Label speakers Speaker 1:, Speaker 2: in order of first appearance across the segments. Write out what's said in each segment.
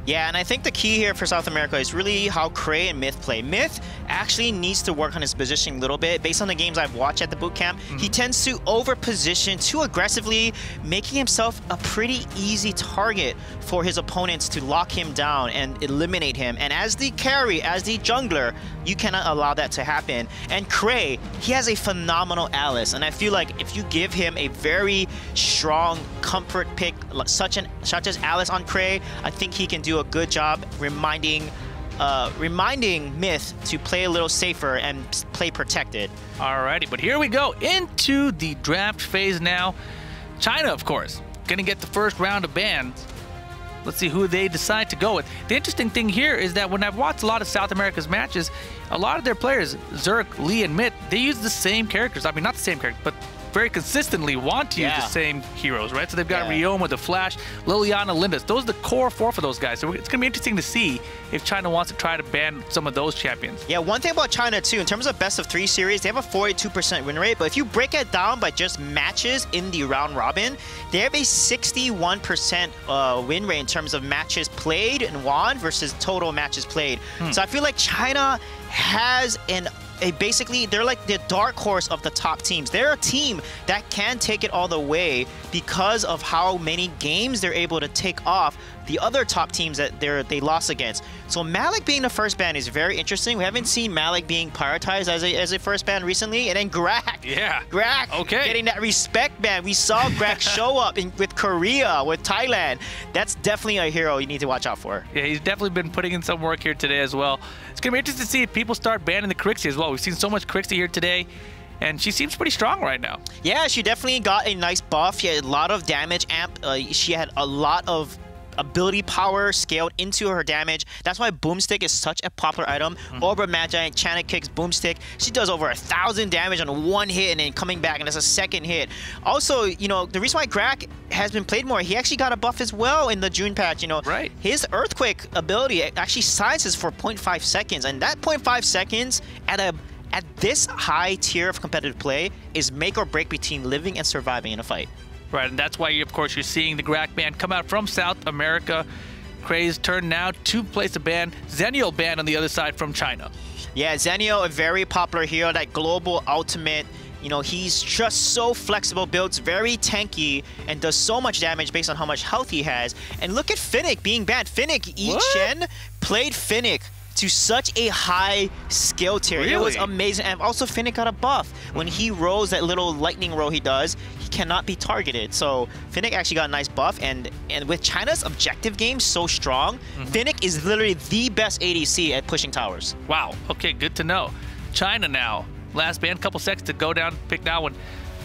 Speaker 1: Yeah, and I think the key here for South America is really how Cray and Myth play. Myth actually needs to work on his positioning a little bit. Based on the games I've watched at the boot camp, he tends to over-position too aggressively, making himself a pretty easy target for his opponents to lock him down and eliminate him. And as the carry, as the jungler, you cannot allow that to happen. And Cray, he has a phenomenal Alice, and I feel like if you give him a very strong comfort pick, such as Alice on Cray, I think he can do a good job reminding Myth to play a little safer and play protected.
Speaker 2: Alrighty, but here we go into the draft phase now. China, of course, gonna get the first round of bans. Let's see who they decide to go with. The interesting thing here is that when I've watched a lot of South America's matches, a lot of their players, Zerk, Lee, and Myth, they use the same characters. I mean, not the same characters, but very consistently want to use the same heroes, right? So they've got Ryoma, the Flash, Liliana, Lindis. Those are the core four for those guys. So it's going to be interesting to see if China wants to try to ban some of those champions.
Speaker 1: Yeah, one thing about China, too, in terms of best of 3 series, they have a 42% win rate. But if you break it down by just matches in the round robin, they have a 61% win rate in terms of matches played and won versus total matches played. So I feel like China has basically, they're like the dark horse of the top teams. They're a team that can take it all the way because of how many games they're able to take off the other top teams that they lost against. So Malik being the first ban is very interesting. We haven't seen Malik being prioritized as a first ban recently. And then Grak.
Speaker 2: Yeah.
Speaker 1: Grak getting that respect ban. We saw Grak show up with Korea, with Thailand. That's definitely a hero you need to watch out for.
Speaker 2: Yeah, he's definitely been putting in some work here today as well. It's going to be interesting to see if people start banning the Crixie as well. We've seen so much Crixie here today, and she seems pretty strong right now. Yeah,
Speaker 1: she definitely got a nice buff. She had a lot of damage amp. She had a lot of ability power scaled into her damage. That's why Boomstick is such a popular item. Obra Magi, Chana kicks Boomstick. She does over 1,000 damage on one hit and then coming back, and that's a second hit. Also, you know, the reason why Grak has been played more, he actually got a buff as well in the June patch. You know, his Earthquake ability actually sizes for 0.5 seconds, and that 0.5 seconds at this high tier of competitive play is make or break between living and surviving in a fight.
Speaker 2: Right, and that's why, of course, you're seeing the Grak ban come out from South America. Cray's turn now to place a ban. Zenio ban on the other side from China.
Speaker 1: Yeah, Zenio, a very popular hero, that global ultimate. You know, he's just so flexible, builds very tanky, and does so much damage based on how much health he has. And look at Finnick being banned. Finnick, Yi Chen played Finnick to such a high skill tier. Really? It was amazing. And also Finnick got a buff. When he rolls that little lightning roll he does, he cannot be targeted. So Finnick actually got a nice buff, and with China's objective game so strong, Finnick is literally the best ADC at pushing towers.
Speaker 2: Wow, okay, good to know. China now. Last ban, couple seconds to go down, pick that one.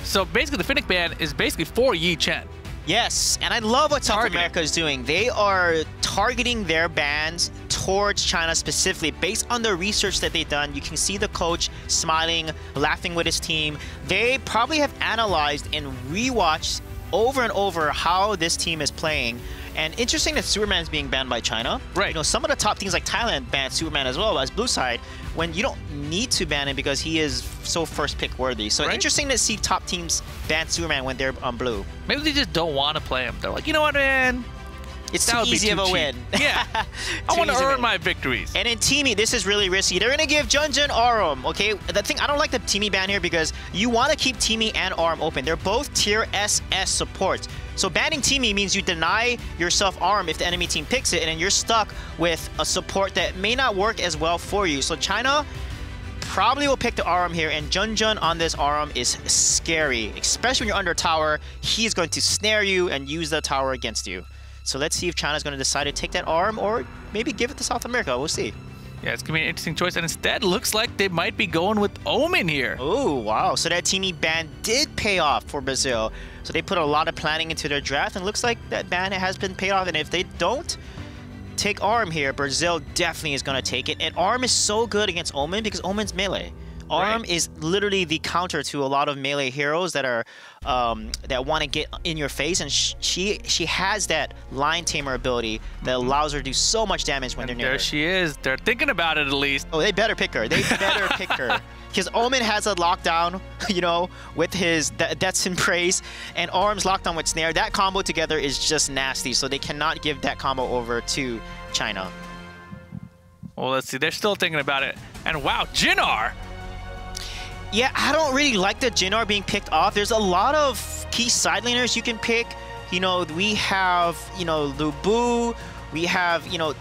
Speaker 2: So basically the Finnick ban is basically for Yi Chen.
Speaker 1: Yes, and I love what South America is doing. They are targeting their bans towards China specifically based on the research that they've done. You can see the coach smiling, laughing with his team. They probably have analyzed and rewatched over and over how this team is playing. And interesting that Superman is being banned by China.
Speaker 2: Right.
Speaker 1: You know, some of the top teams like Thailand banned Superman as well as Blue Side, when you don't need to ban him because he is so first pick worthy. So interesting to see top teams ban Superman when they're on blue.
Speaker 2: Maybe they just don't want to play him. They're like, you know what, man?
Speaker 1: It's too easy of a win.
Speaker 2: Yeah. I want to earn my victories.
Speaker 1: And in Teamy, this is really risky. They're going to give Junjun Aurum, okay? The thing, I don't like the Teamy ban here because you want to keep Teamy and Aurum open. They're both tier SS supports. So banning Teamy means you deny yourself Aurum if the enemy team picks it, and then you're stuck with a support that may not work as well for you. So China probably will pick the Aurum here, and Junjun on this Aurum is scary. Especially when you're under tower, he is going to snare you and use the tower against you. So let's see if China's going to decide to take that Aurum or maybe give it to South America. We'll see.
Speaker 2: Yeah, it's going to be an interesting choice. And instead, looks like they might be going with Omen here.
Speaker 1: Oh, wow. So that Teamy ban did pay off for Brazil. So they put a lot of planning into their draft, and looks like that ban has been paid off. And if they don't take Aurum here, Brazil definitely is going to take it. And Aurum is so good against Omen because Omen's melee. Arm is literally the counter to a lot of melee heroes that are that want to get in your face, and she has that line tamer ability that allows her to do so much damage when they're near her.
Speaker 2: There she is. They're thinking about it at least.
Speaker 1: Oh, they better pick her. They better pick her. Because Omen has a lockdown, you know, with his Deaths and Praise, and Arm's lockdown with Snare. That combo together is just nasty, so they cannot give that combo over to China.
Speaker 2: Well, let's see. They're still thinking about it. And wow, Jinnar!
Speaker 1: Yeah, I don't really like the Jinnar being picked off. There's a lot of key side laners you can pick. You know, we have, you know, Lu Bu. We have, you know,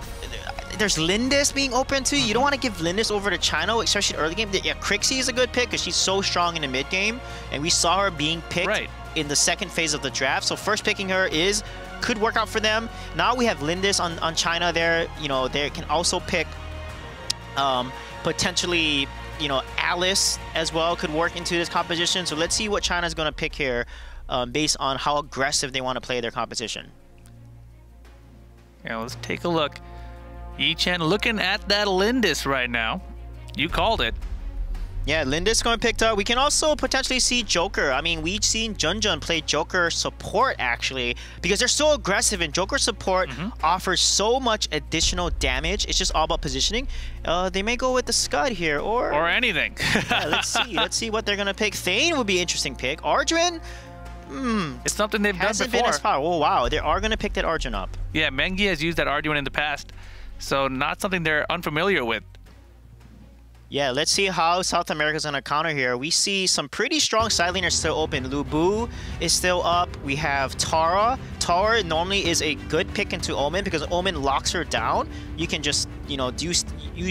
Speaker 1: there's Lindis being open too. You don't want to give Lindis over to China, especially early game. Yeah, Crixie is a good pick because she's so strong in the mid game, and we saw her being picked in the second phase of the draft. So first picking her could work out for them. Now we have Lindis on China there. You know, they can also pick potentially, you know, Alice as well could work into this composition. So let's see what China's going to pick here based on how aggressive they want to play their competition.
Speaker 2: Yeah, let's take a look. Yi-Chen looking at that Lindis right now. You called it.
Speaker 1: Yeah, Lindis going picked up. We can also potentially see Joker. I mean, we've seen Junjun play Joker support, actually, because they're so aggressive, and Joker support offers so much additional damage. It's just all about positioning. They may go with the Scud here, or
Speaker 2: anything.
Speaker 1: Yeah, let's see. Let's see what they're going to pick. Thane would be an interesting pick. Arjuin?
Speaker 2: It's something they've done before.
Speaker 1: Been as far. Oh, wow. They are going to pick that Arjun up.
Speaker 2: Yeah, Mengi has used that Arjuin in the past, so not something they're unfamiliar with.
Speaker 1: Yeah, let's see how South America's going to counter here. We see some pretty strong side laners still open. Lu Bu is still up. We have Tara. Tara normally is a good pick into Omen because Omen locks her down. You can just, you know, use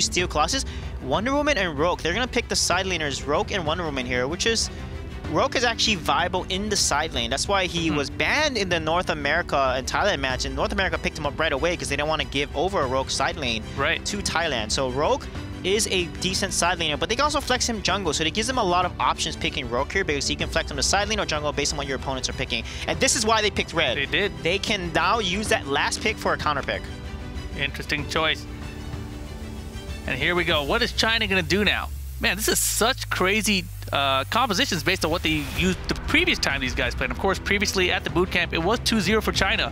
Speaker 1: Steel Colossus. Wonder Woman and Rogue. They're going to pick the side laners, Rogue and Wonder Woman here, which is... Rogue is actually viable in the side lane. That's why he was banned in the North America and Thailand match, and North America picked him up right away because they didn't want to give over a Rogue side lane to Thailand. So Rogue is a decent side laner, but they can also flex him jungle, so it gives them a lot of options picking Rogue here because you can flex him to side lane or jungle based on what your opponents are picking. And this is why they picked red.
Speaker 2: They did.
Speaker 1: They can now use that last pick for a counter pick.
Speaker 2: Interesting choice. And here we go. What is China going to do now? Man, this is such crazy compositions based on what they used the previous time these guys played. Of course, previously at the boot camp, it was 2-0 for China.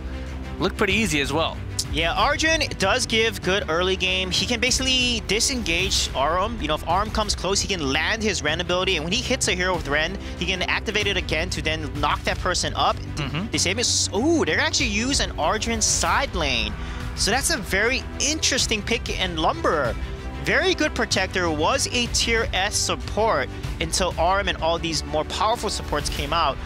Speaker 2: Looked pretty easy as well.
Speaker 1: Yeah, Arjun does give good early game. He can basically disengage Arum. You know, if Arum comes close, he can land his Ren ability, and when he hits a hero with Ren, he can activate it again to then knock that person up. Disable it. Ooh, they're actually use an Arjun side lane. So that's a very interesting pick, and Lumberer. Very good protector, was a tier S support until Arum and all these more powerful supports came out.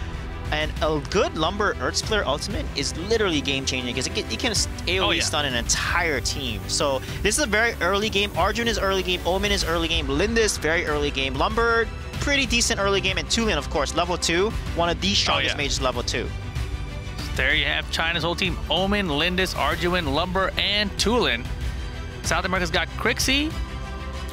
Speaker 1: And a good Lumber Earth Splitter ultimate is literally game-changing because it can AoE stun an entire team. So this is a very early game. Arjun is early game. Omen is early game. Lindis, very early game. Lumber, pretty decent early game. And Tulin, of course, level 2. One of the strongest mages level 2.
Speaker 2: There you have China's whole team. Omen, Lindis, Arjuin, Lumber, and Tulin. South America's got Crixie,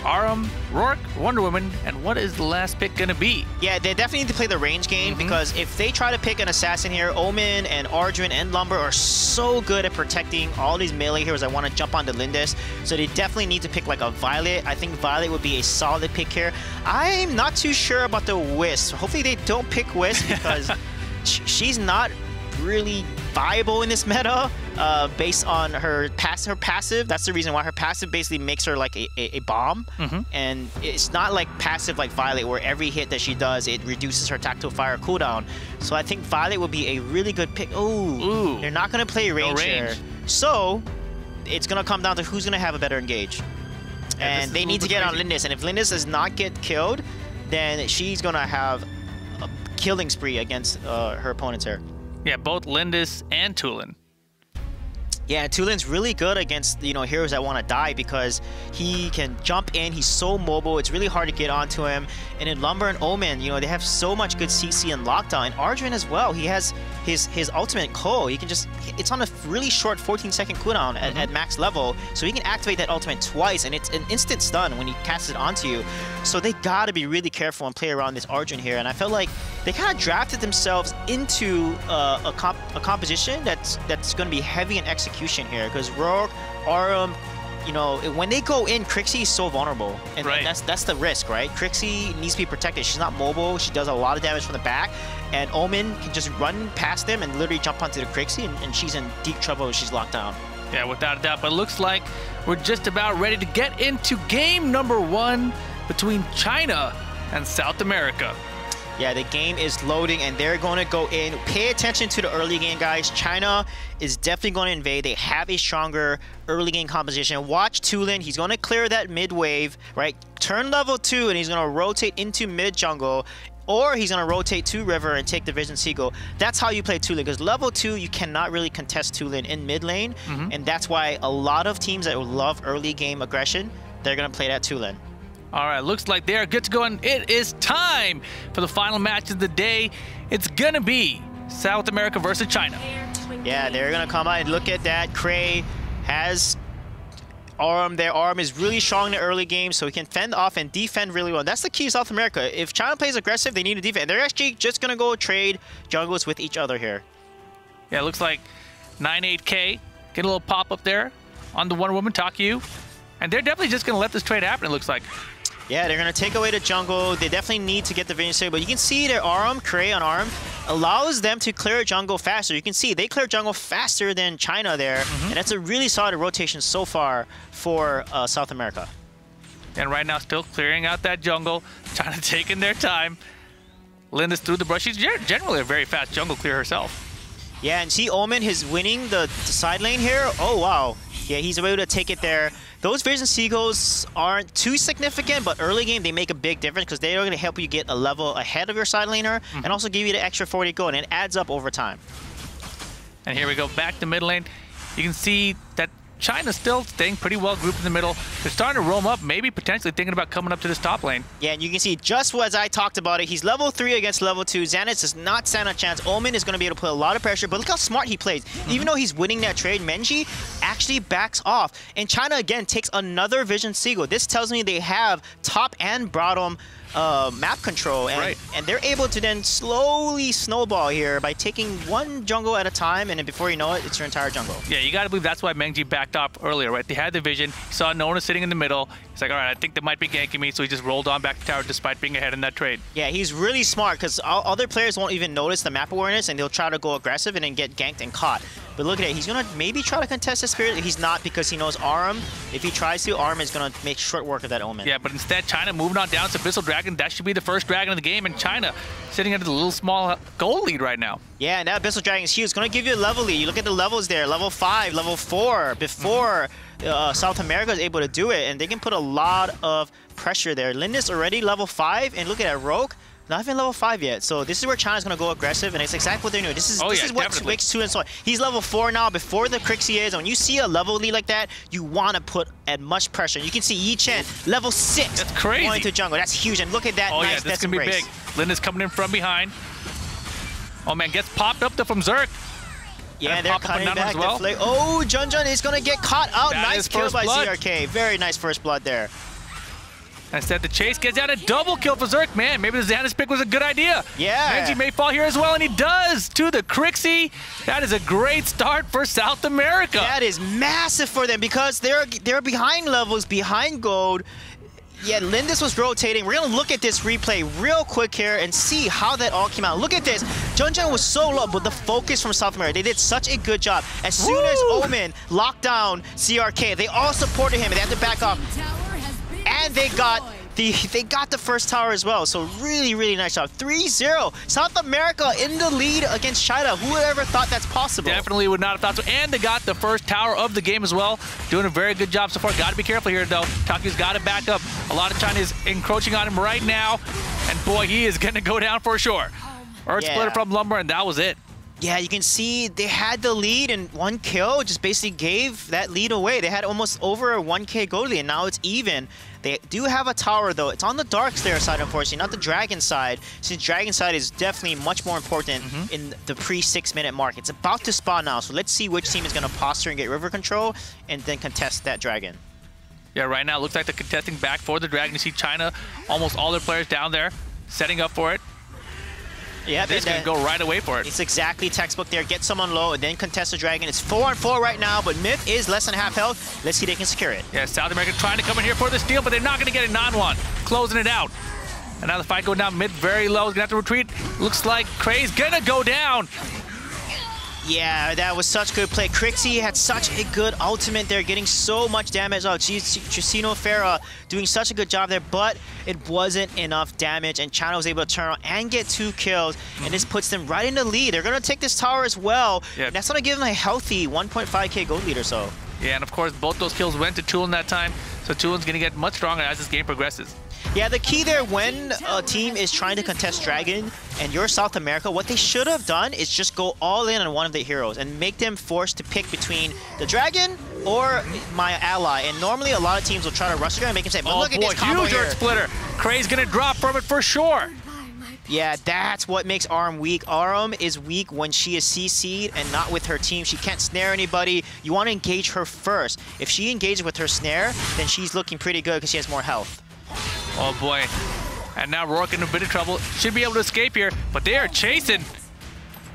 Speaker 2: Arum, Rourke, Wonder Woman, and what is the last pick going to be? Yeah, they definitely need to play the range game because if they try to pick an assassin here, Omen and Arjun and Lumber are so good at protecting all these melee heroes that want to jump onto Lindis. So they definitely need to pick like a Violet. I think Violet would be a solid pick here. I'm not too sure about the Wisp. Hopefully they don't pick Wisp because she's not really viable in this meta based on her passive. That's the reason why her passive basically makes her like a bomb. And it's not like passive like Violet where every hit that she does, it reduces her tactile fire cooldown. So I think Violet would be a really good pick. Ooh. They're not going to play range here. So it's going to come down to who's going to have a better engage. And they need to get on Lindis. And if Lindis does not get killed, then she's going to have a killing spree against her opponents here. Yeah, both Lindis and Tulin. Yeah, Tulin's really good against, you know, heroes that want to die because he can jump in. He's so mobile. It's really hard to get onto him. And in Lumber and Omen, you know, they have so much good CC and lockdown. And Arjun as well. He has his ultimate Ko. He can just, it's on a really short 14-second cooldown at max level. So he can activate that ultimate twice, and it's an instant stun when he casts it onto you. So they got to be really careful and play around this Arjun here. And I felt like they kind of drafted themselves into a composition that's going to be heavy in execution here because Rourke, Arum,
Speaker 1: you know, when they go in, Crixie is so vulnerable, and
Speaker 2: right.
Speaker 1: that's the risk, right? Crixie needs to be protected. She's not mobile. She does a lot of damage from the back, and Omen can just run past them and literally jump onto the Crixie, and she's in deep trouble. She's locked down.
Speaker 2: Yeah, without a doubt. But it looks like we're just about ready to get into game number 1 between China and South America.
Speaker 1: Yeah, the game is loading, and they're going to go in. Pay attention to the early game, guys. China is definitely going to invade. They have a stronger early game composition. Watch Tulin. He's going to clear that mid wave, right? Turn level 2, and he's going to rotate into mid jungle, or he's going to rotate to river and take the Vision Seagull. That's how you play Tulin, because level 2, you cannot really contest Tulin in mid lane, and that's why a lot of teams that love early game aggression, they're going to play that Tulin.
Speaker 2: All right, looks like they are good to go, and it is time for the final match of the day. It's gonna be South America versus China.
Speaker 1: Yeah, they're gonna come out and look at that. Cray has arm. Their arm is really strong in the early game, so he can fend off and defend really well. That's the key to South America. If China plays aggressive, they need to defend. They're actually just gonna go trade jungles with each other here.
Speaker 2: Yeah, it looks like 98K. Get a little pop up there on the Wonder Woman, Takyu. And they're definitely just gonna let this trade happen, it looks like.
Speaker 1: Yeah, they're going to take away the jungle. They definitely need to get the Vision Seagull, but you can see their arm, Cray on arm, allows them to clear jungle faster. You can see they clear jungle faster than China there, and that's a really solid rotation so far for South America.
Speaker 2: And right now, still clearing out that jungle, China taking their time. Linda's through the brush. She's generally a very fast jungle clear herself.
Speaker 1: Yeah, and see Omen is winning the side lane here. Oh, wow. Yeah, he's able to take it there. Those Vision Seagulls aren't too significant, but early game they make a big difference because they are going to help you get a level ahead of your side laner and also give you the extra 40 gold, and it adds up over time.
Speaker 2: And here we go, back to mid lane. You can see that China's still staying pretty well grouped in the middle. They're starting to roam up, maybe potentially thinking about coming up to this top lane.
Speaker 1: Yeah, and you can see just as I talked about it, he's level 3 against level 2. Xanax does not stand a chance. Omen is going to be able to put a lot of pressure, but look how smart he plays. Even though he's winning that trade, Menji actually backs off. And China, again, takes another Vision Seagull. This tells me they have top and bottom map control, and, and they're able to then slowly snowball here by taking one jungle at a time, and then before you know it, it's your entire jungle.
Speaker 2: Yeah, you gotta believe that's why Menji backed up earlier, right? They had the vision, he saw Nona sitting in the middle. He's like, all right, I think they might be ganking me, so he just rolled on back to tower despite being ahead in that trade.
Speaker 1: Yeah, he's really smart because other players won't even notice the map awareness, and they'll try to go aggressive and then get ganked and caught. But look at it, he's gonna maybe try to contest the Spirit. He's not, because he knows Aram. If he tries to, Aram is gonna make short work of that Omen.
Speaker 2: Yeah, but instead, China moving on down to Abyssal Dragon. That should be the first dragon of the game, and China sitting at a little small goal lead right now.
Speaker 1: Yeah, and that Abyssal Dragon is huge. It's gonna give you a level lead. You look at the levels there, level 5, level 4, before South America is able to do it, and they can put a lot of pressure there. Linda's already level 5, and look at that Rogue. Not even level 5 yet, so this is where China's gonna go aggressive, and it's exactly what they're doing. This is what makes 2 and so on. He's level 4 now, before the Crixie is, and when you see a level lead like that, you wanna put as much pressure. You can see Yi Chen, level 6,
Speaker 2: that's crazy,
Speaker 1: going to jungle. That's huge, and look at that nice
Speaker 2: this can be big. Linda's coming in from behind. Oh man, gets popped up from Zerk.
Speaker 1: Yeah, they're cutting back as well. Oh, Junjun is gonna get caught out. Nice kill by ZRK. Very nice first blood there.
Speaker 2: Instead, the chase gets out a double kill for Zerk. Man, maybe the Xanax pick was a good idea.
Speaker 1: Yeah.
Speaker 2: Menji may fall here as well, and he does to the Crixie. That is a great start for South America.
Speaker 1: That is massive for them because they're behind levels, behind gold. Yeah, Lindis was rotating. We're going to look at this replay real quick here and see how that all came out. Look at this. Junjun was so low, but the focus from South America, they did such a good job. As soon as Omen locked down CRK, they all supported him, and they had to back off. And they got the first tower as well, so really nice job. 3-0, South America in the lead against China. Who would ever thought that's possible?
Speaker 2: Definitely would not have thought so. And they got the first tower of the game as well. Doing a very good job so far. Got to be careful here though. Taku's got to back up. A lot of China is encroaching on him right now, and boy, he is going to go down for sure. Earth splitter from Lumber, and that was it.
Speaker 1: Yeah, you can see they had the lead, and one kill just basically gave that lead away. They had almost over a 1k gold lead, and now it's even. They do have a tower, though. It's on the Darkslayer side, unfortunately, not the Dragon side, since Dragon side is definitely much more important in the pre-6-minute mark. It's about to spawn now, so let's see which team is going to posture and get river control, and then contest that Dragon.
Speaker 2: Yeah, right now it looks like they're contesting back for the Dragon. You see China, almost all their players down there, setting up for it.
Speaker 1: Yep,
Speaker 2: They're going to go right away for it.
Speaker 1: It's exactly textbook there. Get someone low and then contest the dragon. It's 4-on-4 right now, but Myth is less than half health. Let's see if they can secure it.
Speaker 2: Yeah, South America trying to come in here for the steal, but they're not going to get it. Non-one closing it out. And now the fight going down. Myth very low. He's going to have to retreat. Looks like Cray's going to go down.
Speaker 1: Yeah, that was such good play. Crixie had such a good ultimate there, getting so much damage. Oh, geez, Chusino Farah doing such a good job there, but it wasn't enough damage, and China was able to turn around and get 2 kills, and this puts them right in the lead. They're going to take this tower as well. Yep. That's going to give them a healthy 1.5k gold lead or so.
Speaker 2: Yeah, and of course, both those kills went to Tulin that time, so Tulin's going to get much stronger as this game progresses.
Speaker 1: Yeah, the key there when a team is trying to contest Dragon and you're South America, what they should have done is just go all in on one of the heroes and make them forced to pick between the Dragon or my ally. And normally a lot of teams will try to rush the Dragon and make him say, but look at this combo
Speaker 2: huge Earth Splitter. Cray's going to drop from it for sure.
Speaker 1: Yeah, that's what makes Arum weak. Arum is weak when she is CC'd and not with her team. She can't snare anybody. You want to engage her first. If she engages with her snare, then she's looking pretty good because she has more health.
Speaker 2: Oh boy. And now Rourke in a bit of trouble. Should be able to escape here, but they are chasing.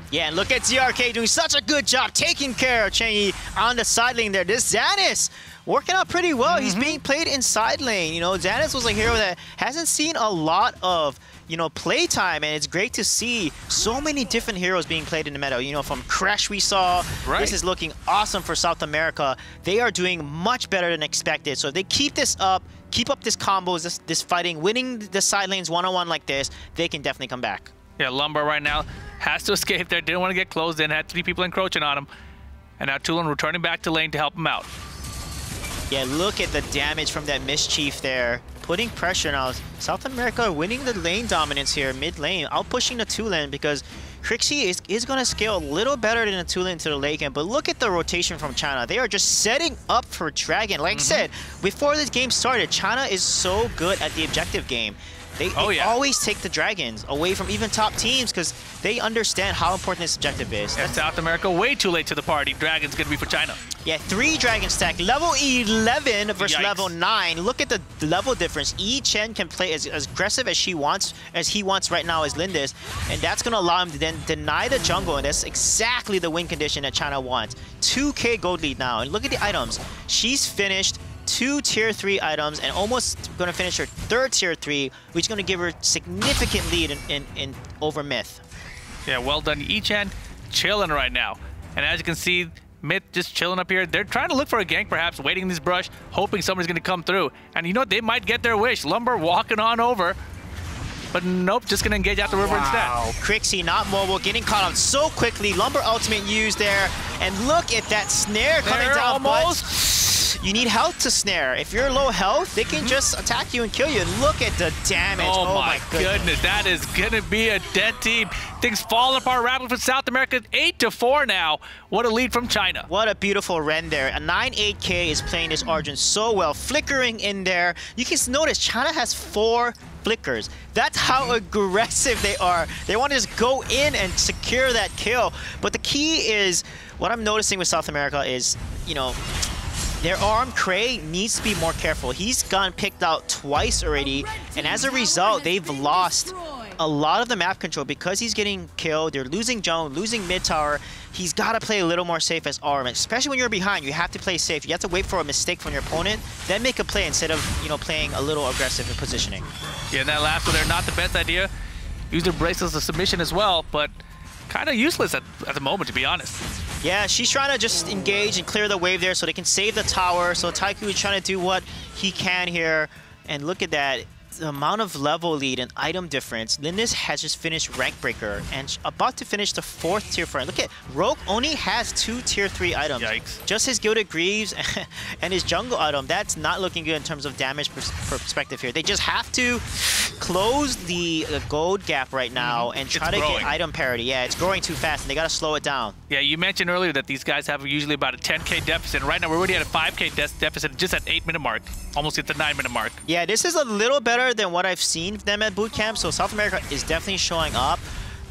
Speaker 1: Yeah, and look at ZRK doing such a good job taking care of Changyi on the side lane there. This Xanis working out pretty well. He's being played in side lane. You know, Xanis was a hero that hasn't seen a lot of, you know, playtime, and it's great to see so many different heroes being played in the meta. You know, from Crash we saw, this is looking awesome for South America. They are doing much better than expected. So if they keep this up, keep up this combos, this fighting, winning the side lanes one-on-one like this, they can definitely come back.
Speaker 2: Yeah, Lumber right now has to escape there. Didn't want to get closed in. Had 3 people encroaching on him. And now Tulin returning back to lane to help him out.
Speaker 1: Yeah, look at the damage from that Mischief there. Putting pressure now. South America winning the lane dominance here, mid lane, out pushing the 2-lane because Crixie is going to scale a little better than the 2-lane to the late game. But look at the rotation from China. They are just setting up for Dragon. Like I said, before this game started, China is so good at the objective game. They always take the Dragons away from even top teams because they understand how important this objective is.
Speaker 2: Yeah, South America way too late to the party. Dragon's going to be for China.
Speaker 1: Yeah, 3 Dragon stack. Level 11 versus level 9. Look at the level difference. Yi Chen can play as aggressive as he wants right now as Lindis, and that's going to allow him to then deny the jungle, and that's exactly the win condition that China wants. 2k gold lead now, and look at the items. She's finished 2 tier 3 items and almost going to finish her 3rd tier 3, which is going to give her significant lead in over Myth.
Speaker 2: Yeah, well done. Yi Chen chilling right now. And as you can see, Myth just chilling up here. They're trying to look for a gank perhaps, waiting in this brush, hoping somebody's going to come through. And you know what? They might get their wish. Lumber walking on over. But nope, just going to engage out the river instead.
Speaker 1: Crixie not mobile, getting caught up so quickly. Lumber ultimate used there. And look at that snare coming down. Almost. You need health to snare. If you're low health, they can just attack you and kill you. And look at the damage.
Speaker 2: Oh my goodness. That is going to be a dead team. Things falling apart rapidly for South America. 8-4 now. What a lead from China.
Speaker 1: What a beautiful Ren there. A 9-8K is playing this Argent so well. Flickering in there. You can notice China has 4 flickers. That's how aggressive they are. They want to just go in and secure that kill. But the key is, what I'm noticing with South America is, you know, their Arum Cray needs to be more careful. He's gotten picked out twice already, and as a result, they've lost a lot of the map control because he's getting killed. They're losing Joan, losing mid tower. He's got to play a little more safe as Arum, especially when you're behind. You have to play safe. You have to wait for a mistake from your opponent, then make a play instead of, you know, playing a little aggressive in positioning.
Speaker 2: Yeah, that last one there, not the best idea. Use their bracelets as a submission as well, but kind of useless at the moment, to be honest.
Speaker 1: Yeah, she's trying to just engage and clear the wave there so they can save the tower. So Taiku is trying to do what he can here. And look at that. The amount of level lead and item difference. Lindis has just finished Rank Breaker and about to finish the 4th tier 4. Look at Rogue only has 2 tier 3 items.
Speaker 2: Yikes.
Speaker 1: Just his Gilded Greaves and his jungle item. That's not looking good in terms of damage perspective here. They just have to close the gold gap right now and try to get item parity. Yeah, it's growing too fast and they got to slow it down.
Speaker 2: Yeah, you mentioned earlier that these guys have usually about a 10k deficit. Right now we're already at a 5k deficit just at 8-minute mark. Almost at the 9-minute mark.
Speaker 1: Yeah, this is a little better than what I've seen them at boot camp, so South America is definitely showing up,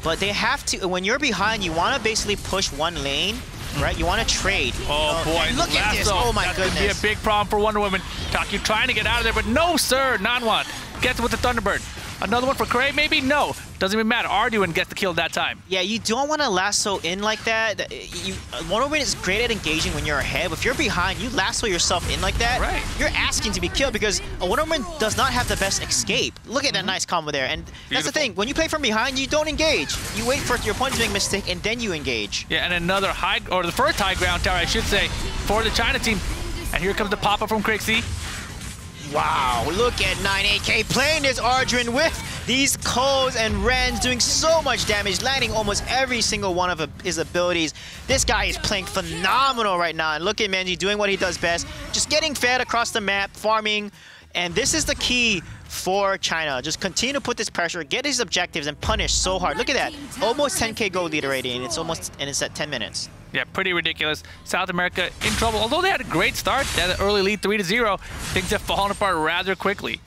Speaker 1: but they have to, when you're behind, you want to basically push one lane, right? You want to trade.
Speaker 2: Oh boy,
Speaker 1: and look at this, oh my goodness.
Speaker 2: That's going to be a big problem for Wonder Woman. Taki trying to get out of there, but no sir, non-one. Gets with the Thunderbird. Another one for Cray, maybe? No. Doesn't even matter. Arduin gets the kill that time.
Speaker 1: Yeah, you don't want to lasso in like that. Wonder Woman is great at engaging when you're ahead. If you're behind, you lasso yourself in like that,
Speaker 2: right.
Speaker 1: You're asking to be killed because a Wonder Woman does not have the best escape. Look at that nice combo there. And that's the thing. When you play from behind, you don't engage. You wait for your opponent to make a mistake, and then you engage.
Speaker 2: Yeah, and another high, or the first high ground tower, I should say, for the China team. And here comes the pop-up from Crixie.
Speaker 1: Wow, look at 9AK playing this Arduin with these Ko's and Rens doing so much damage, landing almost every single one of his abilities. This guy is playing phenomenal right now. And look at Menji doing what he does best, just getting fed across the map, farming. And this is the key for China. Just continue to put this pressure, get his objectives, and punish so hard. Look at that, almost 10K gold lead already, and it's at 10 minutes.
Speaker 2: Yeah, pretty ridiculous. South America in trouble. Although they had a great start, they had an early lead 3-0, things have fallen apart rather quickly.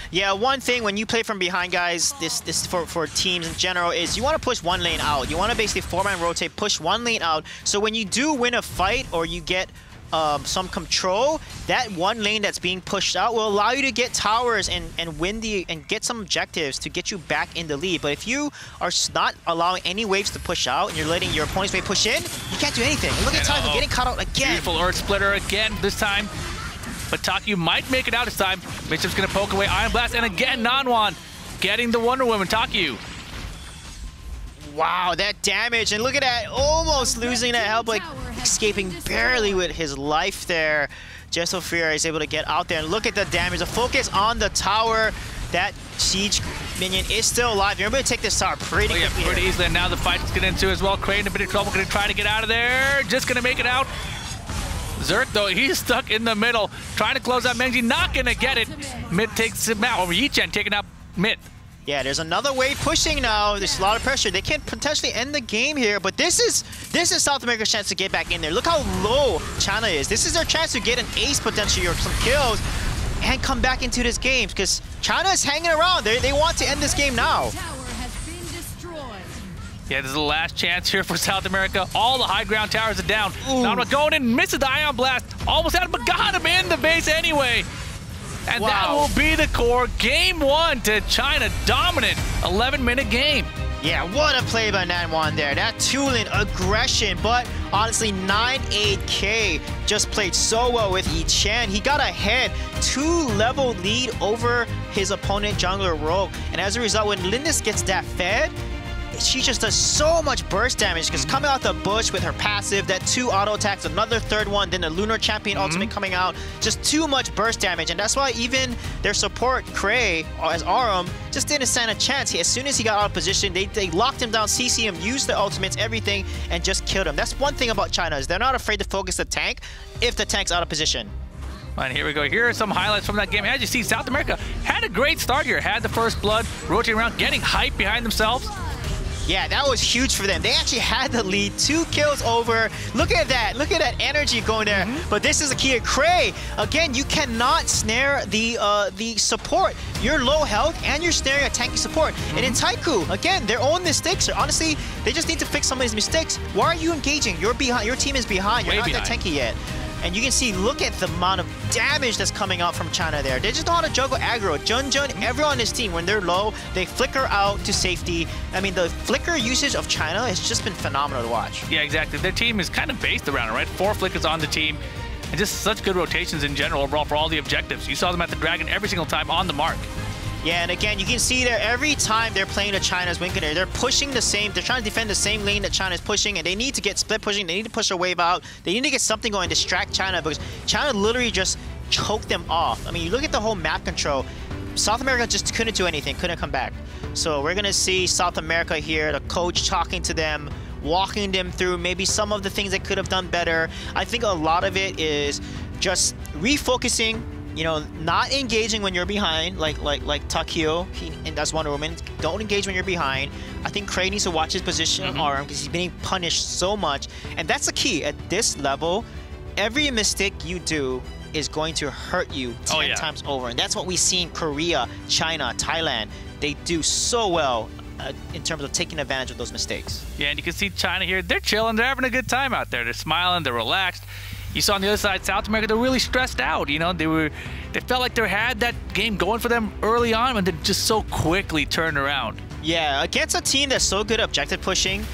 Speaker 1: Yeah, one thing when you play from behind, guys, this for teams in general, is you want to push one lane out. You want to basically 4-man rotate, push one lane out. So when you do win a fight or you get some control, that one lane that's being pushed out will allow you to get towers and win and get some objectives to get you back in the lead. But if you are not allowing any waves to push out and you're letting your opponent's wave push in, you can't do anything. And look at Taku getting caught out again.
Speaker 2: Beautiful Earth Splitter again this time. But Taku might make it out this time. Bishop's gonna poke away Iron Blast, and again Nanwan getting the Wonder Woman. Taku.
Speaker 1: Wow, that damage, and look at that, almost losing that health, like escaping barely with his life there. Jesophyra is able to get out there, and look at the damage. The focus on the tower. That siege minion is still alive. You're able to take this tower pretty quickly.
Speaker 2: Pretty easily, and now the fight is getting into as well. Crane in a bit of trouble, gonna try to get out of there. Just gonna make it out. Zerk, though, he's stuck in the middle, trying to close out Menji, not gonna get it. Mid takes him out, or Yichen taking out Mid.
Speaker 1: Yeah, there's another wave pushing now. There's a lot of pressure. They can potentially end the game here, but this is South America's chance to get back in there. Look how low China is. This is their chance to get an ace potentially or some kills and come back into this game because China is hanging around. They want to end this game now.
Speaker 2: Yeah, this is the last chance here for South America. All the high ground towers are down. Nanwa going in, misses the Ion Blast. Almost had him, but got him in the base anyway. And that will be the core. Game 1 to China. Dominant 11-minute game.
Speaker 1: Yeah, what a play by Nanwan there. That Tulin aggression, but honestly, 9-8K just played so well with Yichen. He got ahead, 2-level lead over his opponent, Jungler Rogue. And as a result, when Lindis gets that fed, she just does so much burst damage because coming out the bush with her passive, that 2 auto attacks, another third one, then the Lunar Champion ultimate coming out, just too much burst damage. And that's why even their support, Cray, as Arum, just didn't stand a chance. As soon as he got out of position, they locked him down, CC him, used the ultimates, everything, and just killed him. That's one thing about China, is they're not afraid to focus the tank if the tank's out of position.
Speaker 2: And here we go. Here are some highlights from that game. As you see, South America had a great start here. Had the first blood, rotating around, getting hype behind themselves.
Speaker 1: Yeah, that was huge for them. They actually had the lead, 2 kills over. Look at that. Look at that energy going there. But this is the key of Cray. Again, you cannot snare the support. You're low health and you're snaring a tanky support. And in Taiku, again, their own mistakes. Honestly, they just need to fix some of these mistakes. Why are you engaging? You're behind. Your team is behind. You're not that tanky yet. And you can see, look at the amount of damage that's coming out from China there. They just know how to juggle aggro. Jun, everyone on this team, when they're low, they flicker out to safety. I mean, the flicker usage of China has just been phenomenal to watch.
Speaker 2: Yeah, exactly. Their team is kind of based around it, right? 4 flickers on the team. And just such good rotations in general overall for all the objectives. You saw them at the Dragon every single time on the mark.
Speaker 1: Yeah, and again, you can see there every time they're playing to China's wing container, they're pushing the same, they're trying to defend the same lane that China's pushing, and they need to get split pushing, they need to push a wave out, they need to get something going, distract China, because China literally just choked them off. I mean, you look at the whole map control, South America just couldn't do anything, couldn't come back. So we're gonna see South America here, the coach talking to them, walking them through maybe some of the things they could have done better. I think a lot of it is just refocusing, you know, not engaging when you're behind, like Takio, and that's Wonder Woman. Don't engage when you're behind. I think Cray needs to watch his position on Arum because he's being punished so much. And that's the key. At this level, every mistake you do is going to hurt you 10 times over. And that's what we see in Korea, China, Thailand. They do so well in terms of taking advantage of those mistakes.
Speaker 2: Yeah, and you can see China here. They're chilling. They're having a good time out there. They're smiling. They're relaxed. You saw on the other side, South America, they're really stressed out. You know, they felt like they had that game going for them early on, and then just so quickly turned around.
Speaker 1: Yeah, against a team that's so good at objective pushing,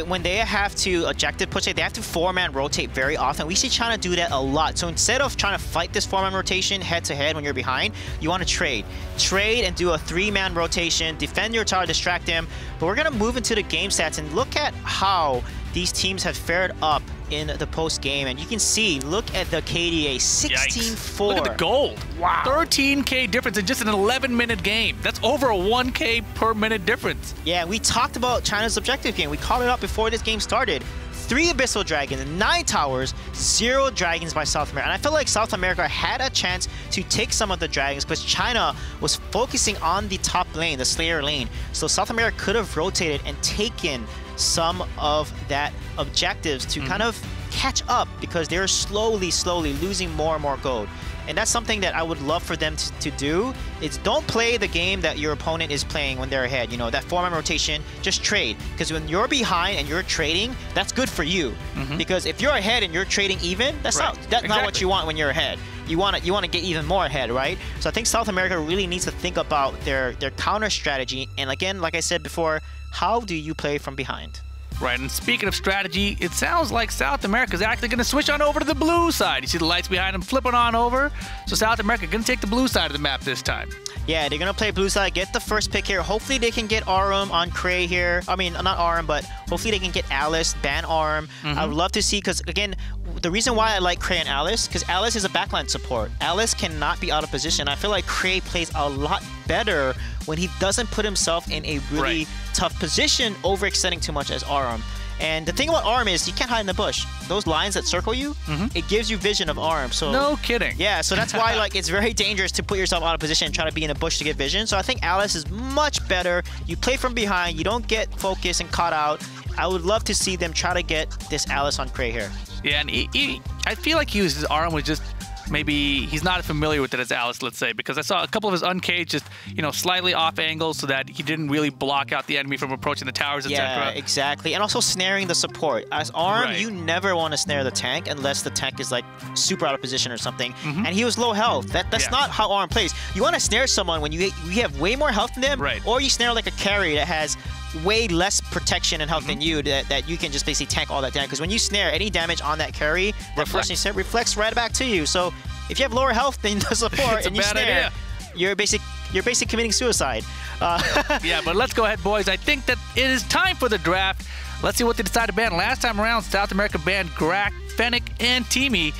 Speaker 1: when they have to objective push it, they have to 4-man rotate very often. We see China do that a lot. So instead of trying to fight this 4-man rotation head-to-head when you're behind, you want to trade. Trade and do a 3-man rotation, defend your tower, distract them. But we're going to move into the game stats and look at how these teams have fared up in the post game, and you can see, look at the KDA, 16-4.
Speaker 2: Look at the gold. Wow. 13K difference in just an 11-minute game. That's over a 1K per minute difference.
Speaker 1: Yeah, we talked about China's objective game. We called it up before this game started. 3 Abyssal Dragons, 9 towers, 0 dragons by South America. And I feel like South America had a chance to take some of the dragons because China was focusing on the top lane, the Slayer lane. So South America could have rotated and taken some of that objectives to kind of catch up because they're slowly losing more and more gold. And that's something that I would love for them to do, is don't play the game that your opponent is playing when they're ahead. You know, that 4-man rotation, just trade. Because when you're behind and you're trading, that's good for you. Because if you're ahead and you're trading even, that's not what you want when you're ahead. You want to get even more ahead, right? So I think South America really needs to think about their counter strategy. And again, like I said before, how do you play from behind?
Speaker 2: Right, and speaking of strategy, it sounds like South America is actually going to switch on over to the blue side. You see the lights behind them flipping on over. So South America going to take the blue side of the map this time. Yeah,
Speaker 1: they're going to play blue side, get the first pick here. Hopefully they can get Arum on Cray here. I mean, not Arum, but hopefully they can get Alice, ban Arum. I would love to see, because again, the reason why I like Cray and Alice, because Alice is a backline support. Alice cannot be out of position. I feel like Cray plays a lot better when he doesn't put himself in a really tough position, overextending too much as Arum. And the thing about Arum is you can't hide in the bush. Those lines that circle you, it gives you vision of Arum. So
Speaker 2: no kidding.
Speaker 1: Yeah, so that's why like it's very dangerous to put yourself out of position and try to be in a bush to get vision. So I think Alice is much better. You play from behind, you don't get focused and caught out. I would love to see them try to get this Alice on Cray here.
Speaker 2: Yeah, and I feel like his Arum was just, maybe he's not as familiar with it as Alice, let's say, because I saw a couple of his uncaged just, you know, slightly off angle so that he didn't really block out the enemy from approaching the towers, etc.
Speaker 1: Yeah, exactly. And also snaring the support. As Arum, you never want to snare the tank unless the tank is like super out of position or something. And he was low health. That's not how Arum plays. You want to snare someone when you have way more health than them, or you snare like a carry that has way less protection and health than you, that you can just basically tank all that damage. Because when you snare, any damage on that carry, that first snare reflects right back to you. So if you have lower health than the support and you snare, you're basically committing suicide.
Speaker 2: Yeah, but let's go ahead, boys. I think that it is time for the draft. Let's see what they decide to ban. Last time around, South America banned Grak, Fennec, and Teamy.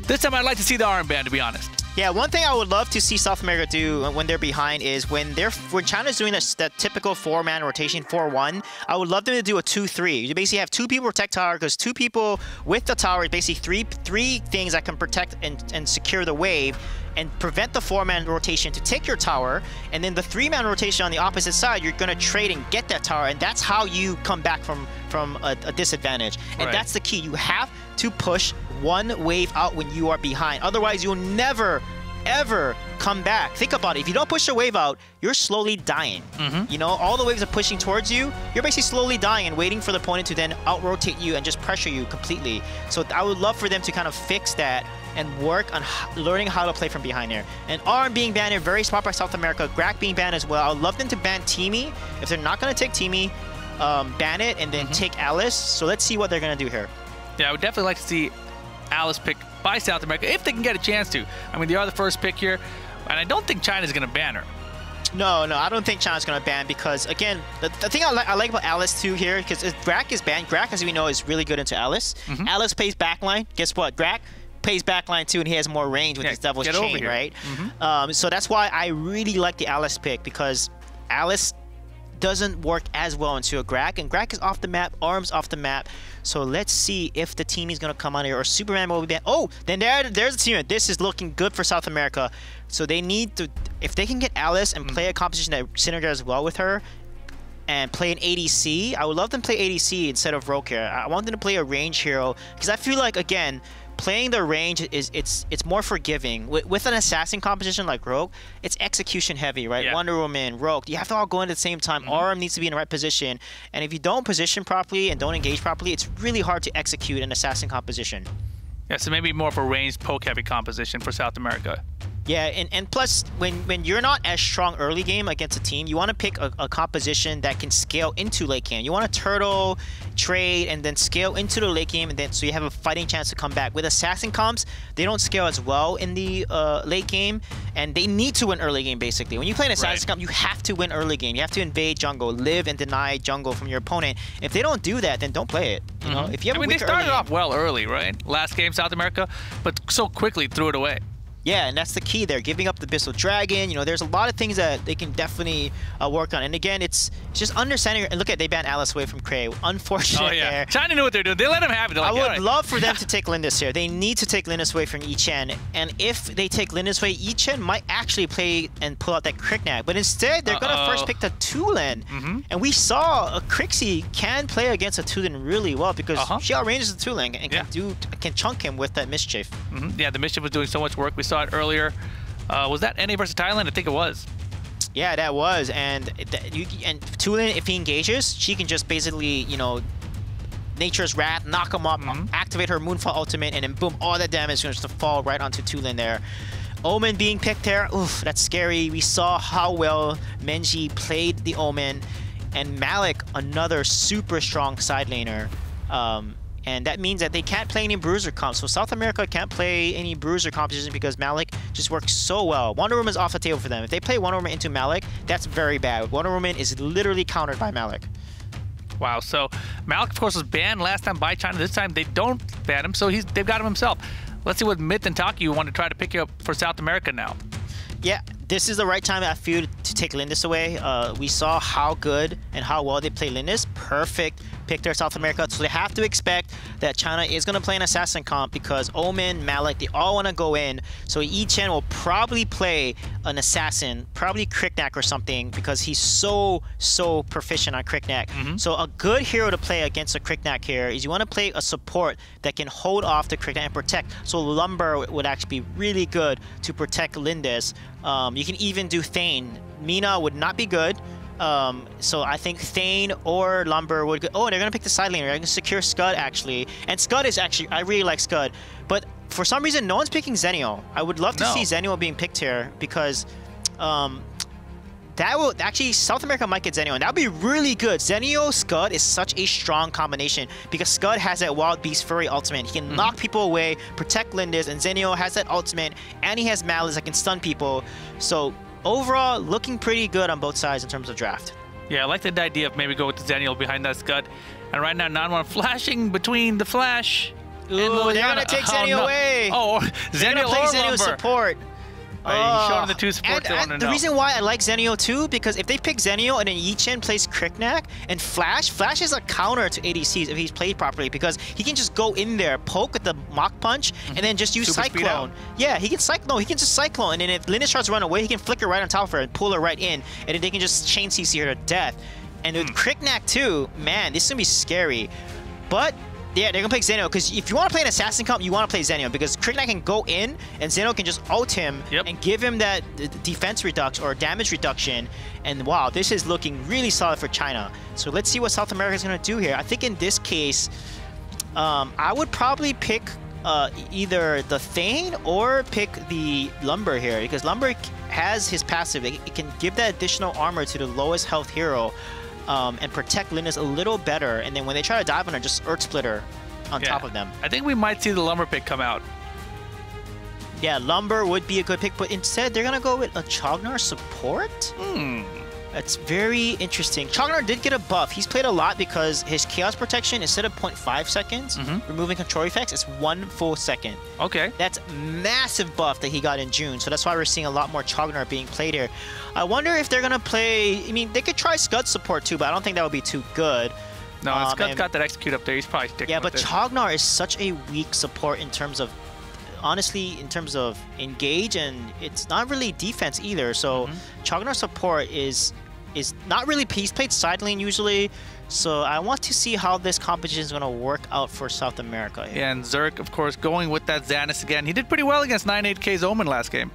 Speaker 2: This time I'd like to see the Arum ban, to be honest.
Speaker 1: Yeah, one thing I would love to see South America do when they're behind is when China's doing that typical 4-man rotation, 4-1, I would love them to do a 2-3. You basically have 2 people protect tower, because 2 people with the tower is basically three things that can protect and secure the wave and prevent the 4-man rotation to take your tower, and then the 3-man rotation on the opposite side, you're going to trade and get that tower, and that's how you come back from a disadvantage. And that's the key. You have to push one wave out when you are behind. Otherwise, you'll never, ever come back. Think about it. If you don't push a wave out, you're slowly dying. You know, all the waves are pushing towards you. You're basically slowly dying and waiting for the opponent to then out-rotate you and just pressure you completely. So I would love for them to kind of fix that and work on learning how to play from behind there. And Arum being banned here, very smart by South America. Grak being banned as well. I would love them to ban Teamy. If they're not going to take Teamy, ban it and then take Alice. So let's see what they're going to do here.
Speaker 2: Yeah, I would definitely like to see Alice picked by South America if they can get a chance to. I mean, they are the first pick here, and I don't think China's going to ban her.
Speaker 1: No, I don't think China's going to ban, because, again, the thing I like about Alice, too, here, because if Grak is banned, Grak, as we know, is really good into Alice. Alice plays backline. Guess what? Grak plays backline, too, and he has more range with his Devil's Chain, right? So that's why I really like the Alice pick, because Alice doesn't work as well into a Grak, and Grak is off the map, Arum's off the map. So let's see if the team is going to come on here, or Superman will be banned. Oh, then there's the team. This is looking good for South America. So they need to, if they can get Alice and play a composition that synergizes well with her, and play an ADC, I would love them to play ADC instead of Rogue here. I want them to play a range hero, because I feel like, again, playing the range it's more forgiving. With an assassin composition like Rogue, it's execution heavy, right? Wonder Woman, Rogue, you have to all go in at the same time. Arum needs to be in the right position, and if you don't position properly and don't engage properly, it's really hard to execute an assassin composition.
Speaker 2: Yeah, so maybe more of a ranged poke heavy composition for South America.
Speaker 1: Yeah, and plus, when you're not as strong early game against a team, you want to pick a composition that can scale into late game. You want to turtle, trade, and then scale into the late game, and then so you have a fighting chance to come back. With assassin comps, they don't scale as well in the late game, and they need to win early game, basically. When you play an assassin comp, you have to win early game. You have to invade jungle, live and deny jungle from your opponent. If they don't do that, then don't play it. You know, if you have
Speaker 2: they started off well early, right? Last game, South America, but so quickly threw it away.
Speaker 1: Yeah, and that's the key there. Giving up the Abyssal Dragon, you know, there's a lot of things that they can definitely work on. And again, it's just understanding. And look at, they banned Alice away from Cray. Unfortunate there.
Speaker 2: China knew what they're doing. They let him have it. Like,
Speaker 1: I would love for them to take Lindis here. They need to take Lindis away from Yi-Chen. And if they take Lindis away, Yi-Chen might actually play and pull out that Kriknak. But instead, they're going to first pick the Tulin. And we saw a Crixie can play against a Tulin really well because she outranges the Tulin and can chunk him with that Mischief.
Speaker 2: Yeah, the Mischief was doing so much work. We saw it earlier. Was that NA versus Thailand? I think it was.
Speaker 1: Yeah, that was. And Tulin, if he engages, she can just basically, you know, Nature's Wrath, knock him up, activate her Moonfall ultimate, and then boom, all that damage is going to fall right onto Tulin there. Omen being picked there, oof, that's scary. We saw how well Menji played the Omen, and Malik, another super strong side laner. And that means that they can't play any bruiser comps. So South America can't play any bruiser composition because Malik just works so well. Wonder Woman is off the table for them. If they play Wonder Woman into Malik, that's very bad. Wonder Woman is literally countered by Malik.
Speaker 2: Wow, so Malik, of course, was banned last time by China. This time they don't ban him, so they've got him himself. Let's see what Myth and Taki want to try to pick up for South America now.
Speaker 1: Yeah, this is the right time, I feel, to take Lindis away. We saw how good and how well they play Lindis. Perfect pick there, South America. So they have to expect that China is going to play an assassin comp because Omen, Malik, they all want to go in. So Yi-Chen will probably play an assassin, probably Kriknak or something, because he's so proficient on Kriknak. So a good hero to play against a Kriknak here is you want to play a support that can hold off the Kriknak and protect. So Lumber would actually be really good to protect Lindis. You can even do Thane. Mina would not be good. So I think Thane or Lumber would go. Oh, they're going to pick the side laner. They're going to secure Scud, actually. And Scud is actually, I really like Scud. But for some reason, no one's picking Zenio. I would love to see Zenio being picked here because that will actually, South America might get Zenio, and that would be really good. Zenio Scud is such a strong combination because Scud has that Wild Beast Fury ultimate. He can knock people away, protect Lindis, and Zenio has that ultimate, and he has Malice that can stun people. So overall, looking pretty good on both sides in terms of draft.
Speaker 2: Yeah, I like the idea of maybe go with the Zenio behind that Scud. And right now, Nanwan flashing between the Flash.
Speaker 1: Ooh, they're going to take Zenio away.
Speaker 2: Oh, Zenio or Lumber.
Speaker 1: Support.
Speaker 2: He's showing the two supports they want to know.
Speaker 1: The reason why I like Zenio too, because if they pick Zenio and then Yi-Chen plays Kriknak and Flash is a counter to ADCs if he's played properly because he can just go in there, poke with the Mach Punch, and then just use Cyclone. Yeah, he can Cyclone. He can just Cyclone, and then if Lindis tries to run away, he can flicker right on top of her and pull her right in, and then they can just chain CC her to death. And with Kriknak too, man, this is gonna be scary. But yeah, they're gonna pick Zenio because if you want to play an assassin comp, you want to play Zenio because Kriknak can go in and Zenio can just ult him and give him that defense reduction or damage reduction. And wow, this is looking really solid for China. So let's see what South America is gonna do here. I think in this case, I would probably pick either the Thane or pick the Lumber here because Lumber has his passive. It can give that additional armor to the lowest health hero. And protect Lindis a little better, and then when they try to dive on her, just Earth Splitter on top of them.
Speaker 2: I think we might see the Lumber pick come out.
Speaker 1: Yeah, Lumber would be a good pick, but instead they're gonna go with a Chognar support? That's very interesting. Chognar did get a buff. He's played a lot because his Chaos Protection, instead of 0.5 seconds, removing control effects, it's 1 full second.
Speaker 2: Okay.
Speaker 1: That's massive buff that he got in June, so that's why we're seeing a lot more Chognar being played here. I wonder if they're going to play... I mean, they could try Scud support too, but I don't think that would be too good.
Speaker 2: No, Scud's got that execute up there. He's probably sticking with
Speaker 1: but Chognar is such a weak support in terms of... Honestly, in terms of engage, and it's not really defense either, so Chognar support is not really... He's played side lane usually, so I want to see how this competition is going to work out for South America here.
Speaker 2: Yeah, and Zerk, of course, going with that Xanus again. He did pretty well against 9-8K's Omen last game.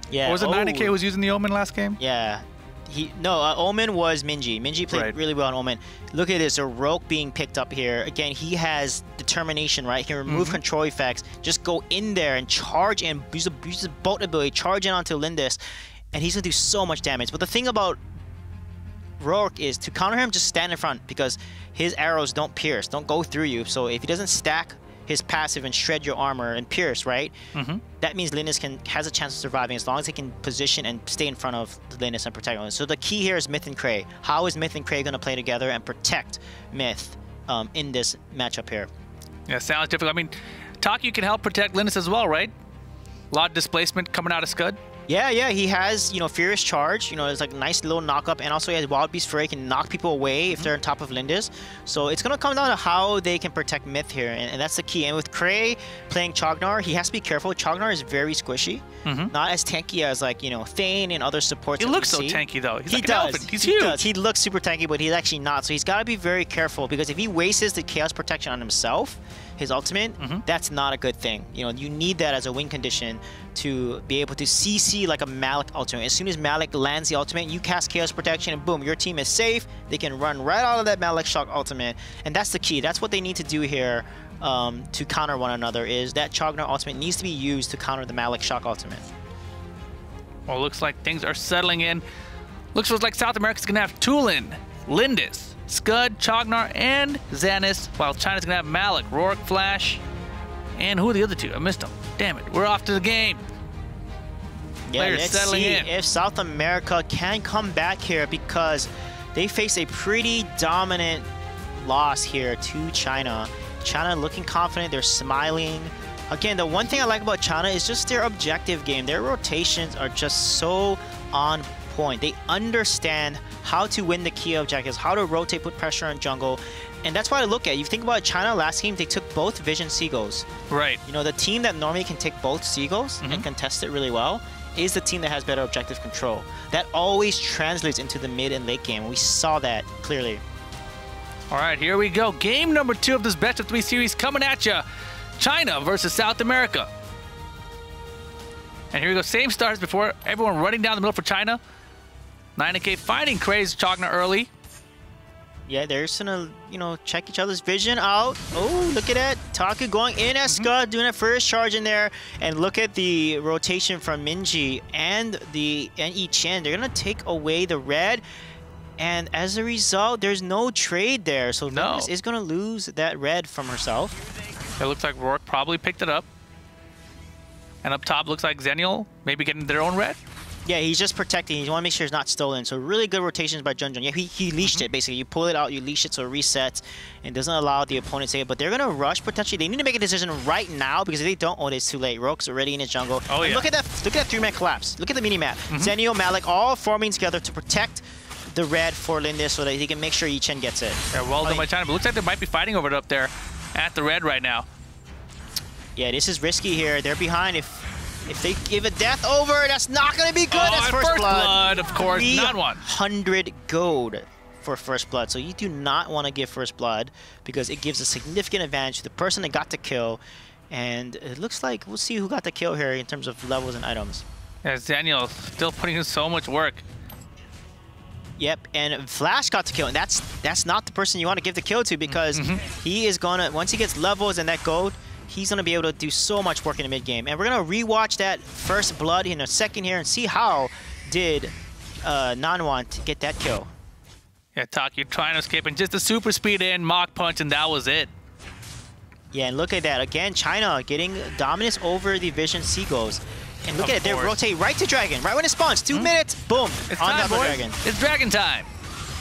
Speaker 1: Yeah.
Speaker 2: Or was it 90K who was using the Omen last game?
Speaker 1: Yeah. Omen was Minji. Minji played really well on Omen. Look at this, a Rogue being picked up here. Again, he has determination, right? He can remove control effects, just go in there and charge and use his bolt ability, charge in onto Lindis, and he's gonna do so much damage. But the thing about Rourke is to counter him, just stand in front because his arrows don't pierce, don't go through you. So if he doesn't stack his passive and shred your armor and pierce, right? That means Lindis has a chance of surviving as long as he can position and stay in front of Lindis and protect him. So the key here is Myth and Cray. How is Myth and Cray going to play together and protect Myth in this matchup here?
Speaker 2: Yeah, sounds difficult. I mean, Taki can help protect Lindis as well, right? A lot of displacement coming out of Scud.
Speaker 1: Yeah, he has, Furious Charge, it's like a nice little knock-up, and also he has Wild Beast Fury, can knock people away if they're on top of Lindis. So it's going to come down to how they can protect Myth here, and that's the key. And with Cray playing Chognar, he has to be careful. Chognar is very squishy, not as tanky as, like, Thane and other supports.
Speaker 2: He looks so tanky, though. He's like
Speaker 1: an
Speaker 2: elephant. He's huge.
Speaker 1: He looks super tanky, but he's actually not. So he's got to be very careful, because if he wastes the Chaos Protection on himself, his ultimate, that's not a good thing. You need that as a win condition to be able to CC like a Malik ultimate. As soon as Malik lands the ultimate, you cast Chaos Protection and boom, your team is safe. They can run right out of that Malik Shock ultimate. And that's the key. That's what they need to do here to counter one another, is that Chognar ultimate needs to be used to counter the Malik Shock ultimate.
Speaker 2: Well, it looks like things are settling in. Looks like South America's going to have Tulin, Lindis, Scud, Chognar, and Xanis, while China's going to have Malik, Rourke, Flash, and who are the other two? I missed them. Damn it. We're off to the game.
Speaker 1: Yeah, let's see if South America can come back here, because they face a pretty dominant loss here to China. China looking confident. They're smiling. Again, the one thing I like about China is just their objective game. Their rotations are just so on point. They understand how to win the key objectives, how to rotate, put pressure on jungle. And that's why I look at, you think about China last game, they took both Vision Seagulls.
Speaker 2: Right.
Speaker 1: The team that normally can take both Seagulls and contest it really well is the team that has better objective control. That always translates into the mid and late game. We saw that clearly.
Speaker 2: All right, here we go. Game number 2 of this best of 3 series coming at you. China versus South America. And here we go. Same stars before. Everyone running down the middle for China. 9K finding Craze Chognar early.
Speaker 1: Yeah, they're just gonna, check each other's vision out. Oh, look at that. Taku going in as Scud, doing a first charge in there. And look at the rotation from Minji and Yi Chen. They're gonna take away the red. And as a result, there's no trade there. So Lindis is gonna lose that red from herself.
Speaker 2: It looks like Rourke probably picked it up. And up top looks like Zenial maybe getting their own red.
Speaker 1: Yeah, he's just protecting. You want to make sure it's not stolen. So really good rotations by Junjun. Yeah, he leashed it, basically. You pull it out, you leash it so it resets and doesn't allow the opponent to say it. But they're going to rush potentially. They need to make a decision right now, because if they don't, it's too late. Roke's already in his jungle.
Speaker 2: Oh, yeah.
Speaker 1: Look at that 3-man collapse. Look at the mini-map. Zenio, Malik, all forming together to protect the red for Lindis so that he can make sure Yi Chen gets it.
Speaker 2: Yeah, well done by China. But looks like they might be fighting over it up there at the red right now.
Speaker 1: Yeah, this is risky here. They're behind. If they give a death over, that's not going to be good. That's first blood.
Speaker 2: Of course, not one.
Speaker 1: 100 gold for first blood. So you do not want to give first blood, because it gives a significant advantage to the person that got the kill. And it looks like we'll see who got the kill here in terms of levels and items.
Speaker 2: Yeah, Daniel still putting in so much work.
Speaker 1: Yep, and Flash got the kill, and that's not the person you want to give the kill to, because he is going to, once he gets levels and that gold, he's going to be able to do so much work in the mid-game. And we're going to rewatch that first blood in a second here and see how did Nanwant get that kill.
Speaker 2: Yeah, Tak, you're trying to escape, and just a super speed in, Mach Punch, and that was it.
Speaker 1: Yeah, and look at that. Again, China getting dominance over the Vision Seagulls. And look at it, they rotate right to Dragon. Right when it spawns, 2 minutes, boom,
Speaker 2: it's
Speaker 1: on
Speaker 2: time,
Speaker 1: top of Dragon.
Speaker 2: It's Dragon time.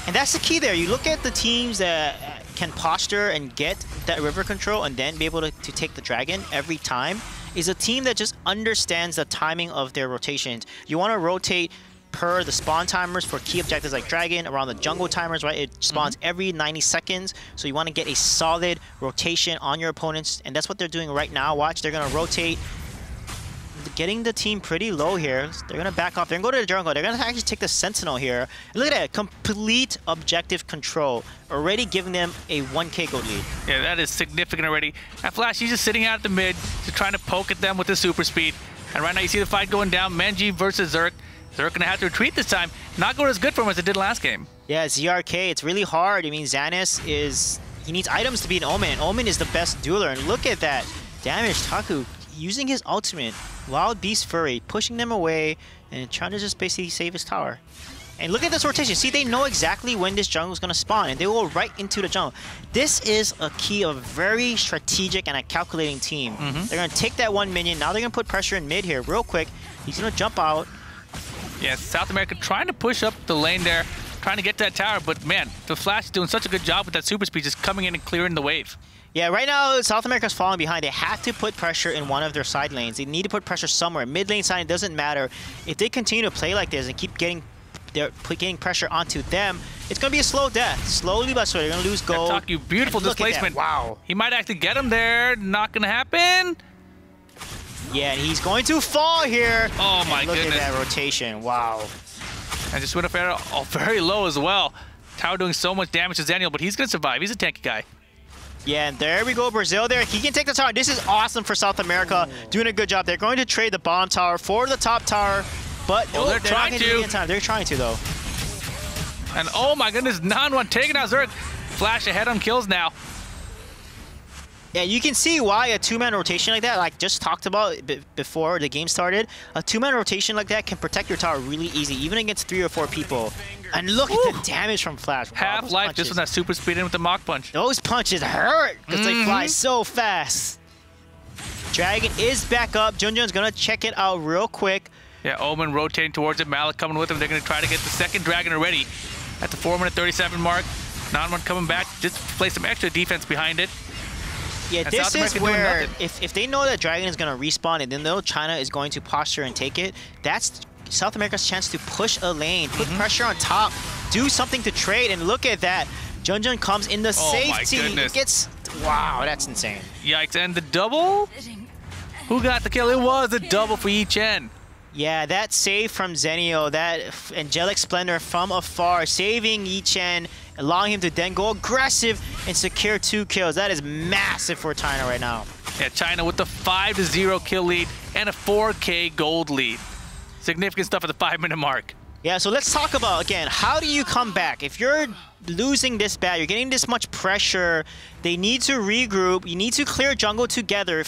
Speaker 1: And that's the key there. You look at the teams that can posture and get that river control and then be able to take the Dragon every time, is a team that just understands the timing of their rotations. You want to rotate per the spawn timers for key objectives like Dragon, around the jungle timers, right? It spawns every 90 seconds, so you want to get a solid rotation on your opponents, and that's what they're doing right now. Watch, they're going to rotate, getting the team pretty low here. They're going to back off. They're going to go to the jungle. They're going to actually take the Sentinel here. And look at that, complete objective control, already giving them a 1k gold lead.
Speaker 2: Yeah, that is significant already. And Flash, he's just sitting out at the mid, just trying to poke at them with the super speed. And right now you see the fight going down, Menji versus Zerk. They're going to have to retreat this time. Not going as good for him as it did last game.
Speaker 1: Yeah, ZRK, it's really hard. I mean, Xanis he needs items to be an Omen, and Omen is the best dueler. And look at that damage. Taku using his ultimate, Wild Beast Fury, pushing them away and trying to just basically save his tower. And look at this rotation. See, they know exactly when this jungle is going to spawn, and they will right into the jungle. This is a key of a very strategic and a calculating team. They're going to take that one minion. Now they're going to put pressure in mid here real quick. He's going to jump out.
Speaker 2: Yeah, South America trying to push up the lane there, trying to get to that tower. But, man, the Flash is doing such a good job with that super speed, just coming in and clearing the wave.
Speaker 1: Yeah, right now, South America's falling behind. They have to put pressure in one of their side lanes. They need to put pressure somewhere. Mid lane side, it doesn't matter. If they continue to play like this and keep getting pressure onto them, it's going to be a slow death. Slowly but slowly, they're going to lose gold.
Speaker 2: Talk, you beautiful displacement.
Speaker 1: Wow.
Speaker 2: He might actually get him there. Not going to happen.
Speaker 1: Yeah, and he's going to fall here.
Speaker 2: Oh, my goodness.
Speaker 1: Look at that rotation. Wow.
Speaker 2: And just went up very low as well. Tower doing so much damage to Zenial, but he's going to survive. He's a tanky guy.
Speaker 1: Yeah, and there we go, Brazil there. He can take the tower. This is awesome for South America. Doing a good job. They're going to trade the bottom tower for the top tower, but
Speaker 2: they're trying to.
Speaker 1: They're trying to, though.
Speaker 2: And oh my goodness, Nan1 taking out Zerg. Flash ahead on kills now.
Speaker 1: Yeah, you can see why a two-man rotation like that, like just talked about before the game started, a two-man rotation like that can protect your tower really easy, even against 3 or 4 people. And look at the damage from Flash. Wow,
Speaker 2: Half-life just with that super speed in with the Mach Punch.
Speaker 1: Those punches hurt because they fly so fast. Dragon is back up. Junjun's going to check it out real quick.
Speaker 2: Yeah, Omen rotating towards it. Malik coming with him. They're going to try to get the second Dragon already at the 4-minute 37 mark. Nan1 coming back. Just play some extra defense behind it.
Speaker 1: Yeah,
Speaker 2: and
Speaker 1: this is where if they know that Dragon is going to respawn and they know China is going to posture and take it, that's South America's chance to push a lane, put pressure on top, do something to trade, and look at that. Junjun comes in the safety.
Speaker 2: My goodness.
Speaker 1: Gets, wow, that's insane.
Speaker 2: Yikes, and the double? Who got the kill? It was a double for Yi Chen.
Speaker 1: Yeah, that save from Zenio, that Angelic Splendor from afar, saving Yi Chen, allowing him to then go aggressive and secure 2 kills. That is massive for China right now.
Speaker 2: Yeah, China with the 5-0 kill lead and a 4K gold lead. Significant stuff at the 5-minute mark.
Speaker 1: Yeah, so let's talk about, again, how do you come back? If you're losing this bad, you're getting this much pressure, they need to regroup, you need to clear jungle together.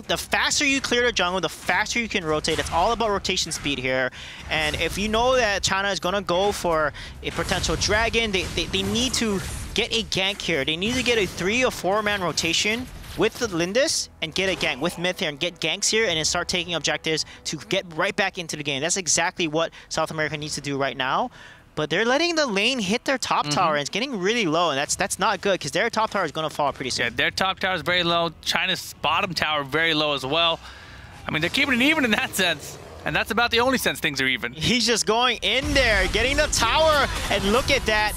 Speaker 1: The faster you clear the jungle, the faster you can rotate. It's all about rotation speed here. And if you know that China is going to go for a potential dragon, they need to get a gank here. They need to get a 3 or 4-man rotation with the Lindis and get a gank with Myth here and get ganks here and then start taking objectives to get right back into the game. That's exactly what South America needs to do right now. But they're letting the lane hit their top tower, and it's getting really low, and that's not good because their top tower is going to fall pretty soon.
Speaker 2: Yeah, their top tower is very low. China's bottom tower very low as well. I mean, they're keeping it even in that sense, and that's about the only sense things are even.
Speaker 1: He's just going in there, getting the tower, and look at that.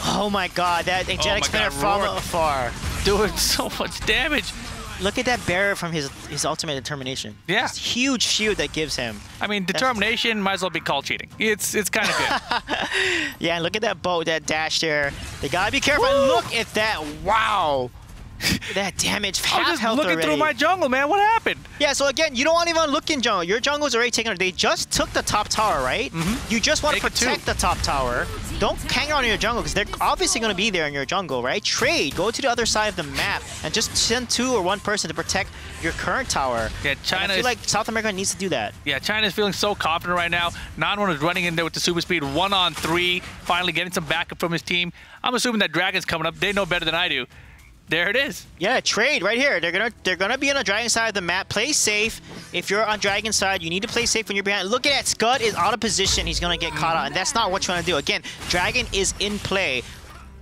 Speaker 1: Oh my god, that Angelic Spinner from afar.
Speaker 2: Doing so much damage.
Speaker 1: Look at that barrier from his ultimate determination.
Speaker 2: Yeah.
Speaker 1: This huge shield that gives him.
Speaker 2: I mean, determination might as well be called cheating. It's kind of good.
Speaker 1: Yeah, and look at that boat, that dash there. They gotta be careful. And look at that. Wow. That damage.
Speaker 2: I'm just looking through my jungle, man. What happened?
Speaker 1: Yeah, so again, you don't want to even look in jungle. Your jungle's already taken. They just took the top tower, right? You just want to protect the top tower. Don't hang on in your jungle because they're obviously going to be there in your jungle, right? Trade. Go to the other side of the map and just send 2 or 1 person to protect your current tower.
Speaker 2: Yeah, China.
Speaker 1: I feel like South America needs to do that.
Speaker 2: Yeah, China is feeling so confident right now. Nan1 is running in there with the super speed, 1-on-3, finally getting some backup from his team. I'm assuming that Dragon's coming up. They know better than I do. There it is.
Speaker 1: Yeah, trade right here. They're gonna be on the Dragon side of the map. Play safe. If you're on Dragon side, you need to play safe when you're behind. Look at that. Scud is out of position. He's gonna get caught out, and that's not what you want to do. Again, Dragon is in play.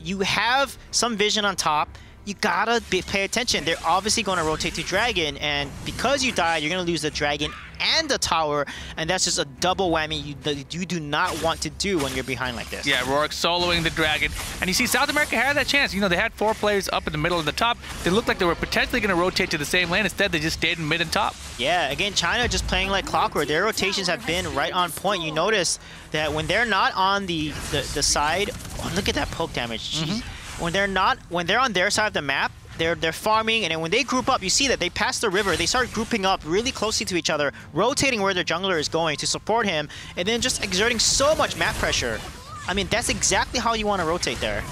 Speaker 1: You have some vision on top. You gotta pay attention. They're obviously going to rotate to Dragon, and because you died, you're going to lose the Dragon and the tower, and that's just a double whammy that you do not want to do when you're behind like this.
Speaker 2: Yeah, Rourke soloing the Dragon, and you see South America had that chance. You know, they had 4 players up in the middle and the top. They looked like they were potentially going to rotate to the same lane. Instead, they just stayed in mid and top.
Speaker 1: Yeah, again, China just playing like clockwork. Their rotations have been right on point. You notice that when they're not on the side, oh, look at that poke damage. Jeez. When they're on their side of the map, they're farming, and then when they group up, you see that they pass the river. They start grouping up really closely to each other, rotating where their jungler is going to support him, and then just exerting so much map pressure. I mean, that's exactly how you want to rotate there.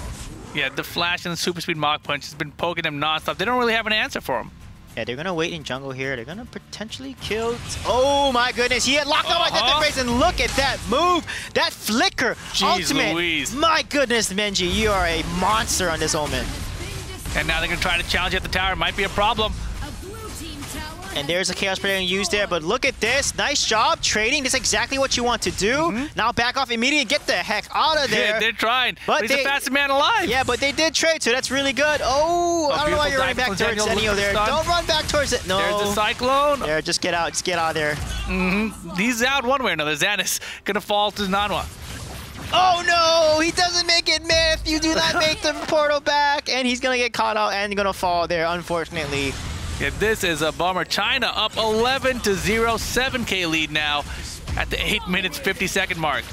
Speaker 2: Yeah, the flash and the super speed Mach Punch has been poking them nonstop. They don't really have an answer for him.
Speaker 1: Yeah, they're going to wait in jungle here. They're going to potentially kill... Oh my goodness, he had locked on my death face, and look at that move! That flicker!
Speaker 2: Jeez
Speaker 1: Ultimate!
Speaker 2: Louise.
Speaker 1: My goodness, Menji, you are a monster on this Omen.
Speaker 2: And now they're going to try to challenge at the tower. Might be a problem.
Speaker 1: And there's a Chaos Predator used there, but look at this. Nice job trading. This is exactly what you want to do. Now back off immediately and get the heck out of there.
Speaker 2: Yeah, they're trying.
Speaker 1: But
Speaker 2: he's the fastest man alive.
Speaker 1: Yeah, but they did trade, so that's really good. Oh, I don't know why you're running back towards Zenio there. Don't run back towards it. No.
Speaker 2: There's the Cyclone.
Speaker 1: There, just get out. Just get out of there.
Speaker 2: He's out one way or another. Xanis going to fall to Nanwa.
Speaker 1: Oh no, he doesn't make it, Myth. You do not make the portal back, and he's going to get caught out and going to fall there, unfortunately.
Speaker 2: Yeah, this is a bummer. China up 11-0, 7K lead now at the 8 minutes 50-second mark.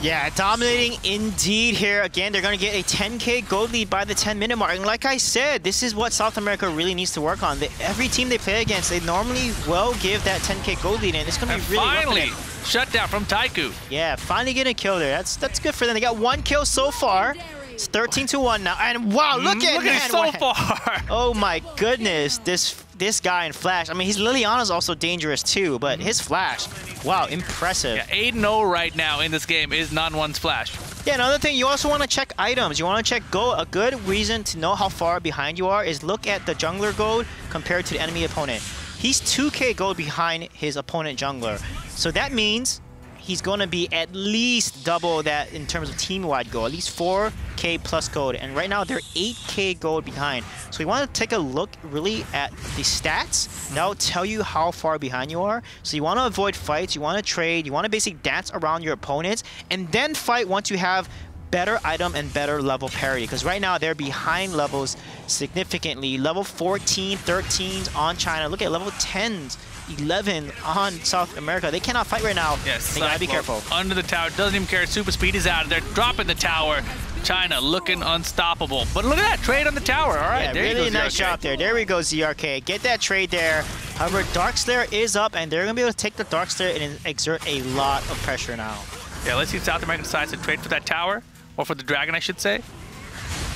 Speaker 1: Yeah, dominating indeed here. Again, they're going to get a 10K gold lead by the 10-minute mark. And like I said, this is what South America really needs to work on. Every team they play against, they normally will give that 10K gold lead, and it's going to be really
Speaker 2: finally, shutdown from Taiku.
Speaker 1: Yeah, finally getting a kill there. That's good for them. They got 1 kill so far. It's 13-1 now, and wow, look at
Speaker 2: it so far.
Speaker 1: Oh my goodness, this guy in Flash. I mean, his Liliana's also dangerous too, but his Flash, wow, impressive.
Speaker 2: Yeah, 8-0 right now in this game is Non-1's Flash.
Speaker 1: Yeah, another thing, you also want to check items. You want to check gold. A good reason to know how far behind you are is look at the jungler gold compared to the enemy opponent. He's 2K gold behind his opponent jungler, so that means he's going to be at least double that in terms of team-wide gold, at least 4K plus gold. And right now, they're 8K gold behind. So you want to take a look really at the stats. That'll tell you how far behind you are. So you want to avoid fights. You want to trade. You want to basically dance around your opponents. And then fight once you have better item and better level parity. Because right now, they're behind levels significantly. Level 14, 13s on China. Look at level 10s. 11 on South America. They cannot fight right now.
Speaker 2: Yes,
Speaker 1: they gotta be careful.
Speaker 2: Under the tower, doesn't even care. Super speed is out of there, dropping the tower. China looking unstoppable. But look at that trade on the tower. All right,
Speaker 1: yeah,
Speaker 2: there
Speaker 1: really
Speaker 2: you go,
Speaker 1: nice job there. There we go, ZRK. Get that trade there. However, Darkslayer is up, and they're gonna be able to take the Darkslayer and exert a lot of pressure now.
Speaker 2: Yeah, let's see if South America decides to trade for that tower, or for the dragon, I should say.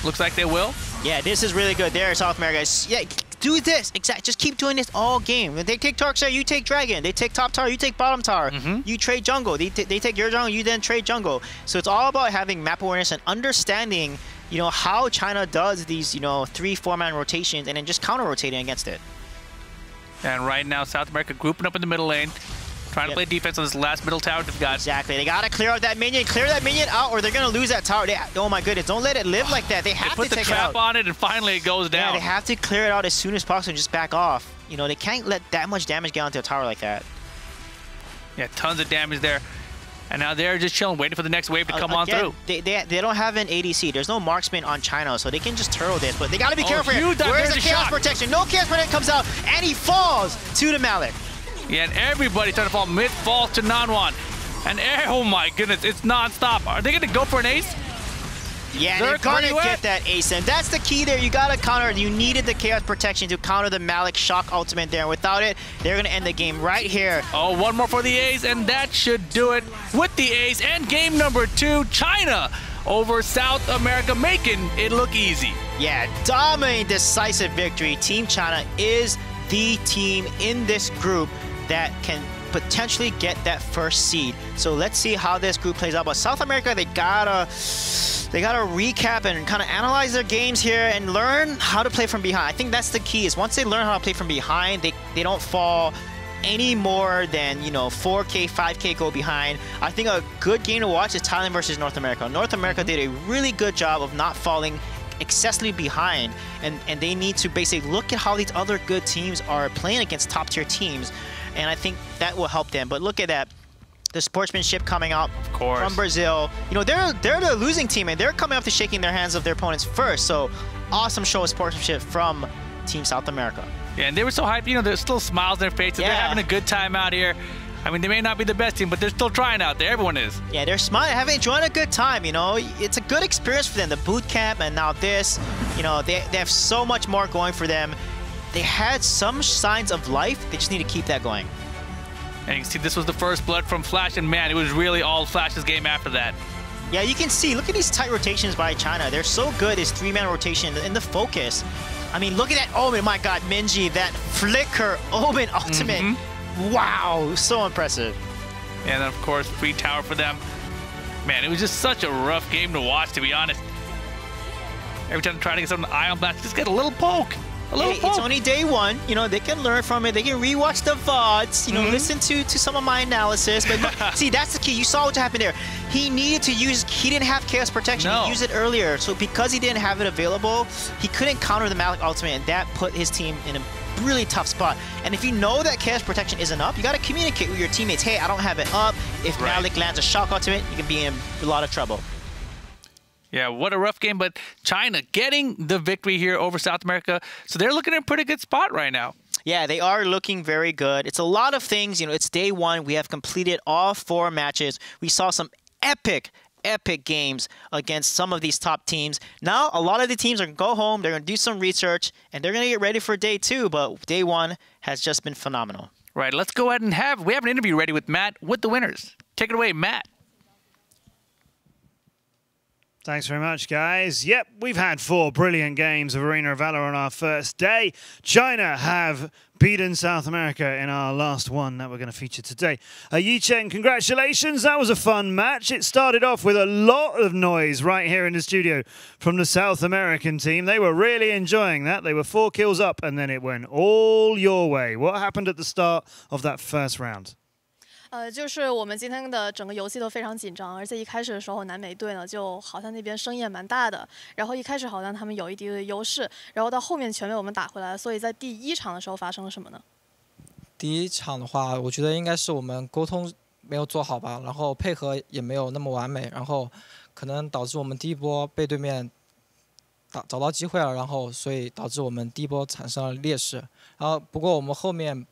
Speaker 2: Looks like they will.
Speaker 1: Yeah, this is really good there, South America. Yeah, do this. Exactly. Just keep doing this all game. When they take Darkslayer, you take Dragon. They take top tower, you take bottom tower. You trade jungle. They take your jungle, you then trade jungle. So it's all about having map awareness and understanding, you know, how China does these, you know, 3-4-man rotations and then just counter-rotating against it.
Speaker 2: And right now, South America grouping up in the middle lane. Trying to play defense on this last middle tower they've got.
Speaker 1: Exactly. They got to clear out that minion. Clear that minion out or they're going to lose that tower. Oh my goodness. Don't let it live like that. They have to take it out.
Speaker 2: Put the trap on it and finally it goes down.
Speaker 1: Yeah, they have to clear it out as soon as possible and just back off. You know, they can't let that much damage get onto a tower like that.
Speaker 2: Yeah, tons of damage there. And now they're just chilling, waiting for the next wave to come on through.
Speaker 1: They don't have an ADC. There's no marksman on China, so they can just turtle this. But they got to be careful here. Where's the Chaos Protection? No Chaos Protection comes out, and he falls to the Malik.
Speaker 2: Yeah, and everybody's trying to fall. Mid falls to Nanwan. And oh my goodness, it's non-stop. Are they going to go for an ace?
Speaker 1: Yeah, they're going to get that ace. And that's the key there. You got to counter. You needed the Chaos Protection to counter the Malik Shock ultimate there. Without it, they're going to end the game right here.
Speaker 2: Oh, one more for the ace, and that should do it with the ace. And game number 2, China over South America, making it look easy.
Speaker 1: Yeah, dominating, decisive victory. Team China is the team in this group that can potentially get that first seed. So let's see how this group plays out. But South America, they gotta recap and kind of analyze their games here and learn how to play from behind. I think that's the key. Is once they learn how to play from behind, they don't fall any more than, you know, 4K, 5K go behind. I think a good game to watch is Thailand versus North America. North America did a really good job of not falling excessively behind, and they need to basically look at how these other good teams are playing against top tier teams, and I think that will help them. But look at that, the sportsmanship coming out from Brazil. You know, they're the losing team, and they're coming up to shaking their hands of their opponents first. So awesome show of sportsmanship from Team South America.
Speaker 2: Yeah, and they were so hyped. You know, there's still smiles on their faces. Yeah. They're having a good time out here. I mean, they may not be the best team, but they're still trying out there. Everyone is.
Speaker 1: Yeah, they're smart, having enjoying a good time, you know. It's a good experience for them, the boot camp and now this. You know, they have so much more going for them. They had some signs of life. They just need to keep that going.
Speaker 2: And you can see this was the first blood from Flash, and man, it was really all Flash's game after that.
Speaker 1: Yeah, you can see, look at these tight rotations by China. They're so good, this 3-man rotation and the focus. I mean, look at that Omen, my God, Minji, that flicker Omen ultimate. Wow, so impressive.
Speaker 2: And then, of course, free tower for them. Man, it was just such a rough game to watch, to be honest. Every time I try to get something Ion Blast, just get a little poke.
Speaker 1: It's only day one. You know, they can learn from it. They can rewatch the VODs, you know, listen to some of my analysis. But see, that's the key. You saw what happened there. He needed to use, he didn't have Chaos Protection. He used it earlier. So because he didn't have it available, he couldn't counter the Malik ultimate, and that put his team in a really tough spot. And if you know that Chaos Protection isn't up, you got to communicate with your teammates. Hey, I don't have it up. If Malik lands a shock ultimate, you can be in a lot of trouble.
Speaker 2: Yeah, what a rough game, but China getting the victory here over South America. So they're looking in a pretty good spot right now.
Speaker 1: Yeah, they are looking very good. It's a lot of things. You know, it's day one. We have completed all 4 matches. We saw some epic games against some of these top teams. Now, a lot of the teams are going to go home. They're going to do some research, and they're going to get ready for day 2. But day 1 has just been phenomenal.
Speaker 2: Right, let's go ahead and we have an interview ready with Matt with the winners. Take it away, Matt.
Speaker 3: Thanks very much, guys. Yep, we've had 4 brilliant games of Arena of Valor on our first day. China have beaten South America in our last one that we're going to feature today. Yi Chen, congratulations. That was a fun match. It started off with a lot of noise right here in the studio from the South American team. They were really enjoying that. They were 4 kills up, and then it went all your way. What happened at the start of that first round?
Speaker 4: 就是我们今天的整个游戏都非常紧张，而且一开始的时候，南美队呢就好像那边声音也蛮大的，然后一开始好像他们有一定的优势，然后到后面全被我们打回来了。所以在第1场的时候发生了什么呢？
Speaker 5: 第1场的话，我觉得应该是我们沟通没有做好吧，然后配合也没有那么完美，然后可能导致我们第一波被对面找到机会了，然后所以导致我们第一波产生了劣势。然后不过我们后面。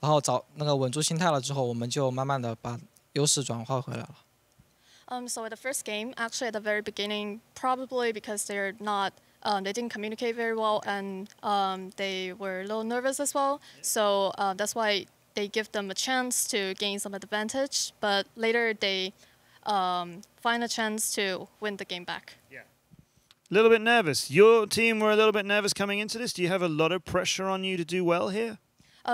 Speaker 5: 然后稳住心态了之后，我们就慢慢的把优势转化回来了。
Speaker 4: So at the first game, actually at the very beginning, probably because they're not, they didn't communicate very well, and they were a little nervous as well. So that's why they give them a chance to gain some advantage. But later they find a chance to win the game back.
Speaker 3: Yeah. A little bit nervous. Your team were a little bit nervous coming into this. Do you have a lot of pressure on you to do well here?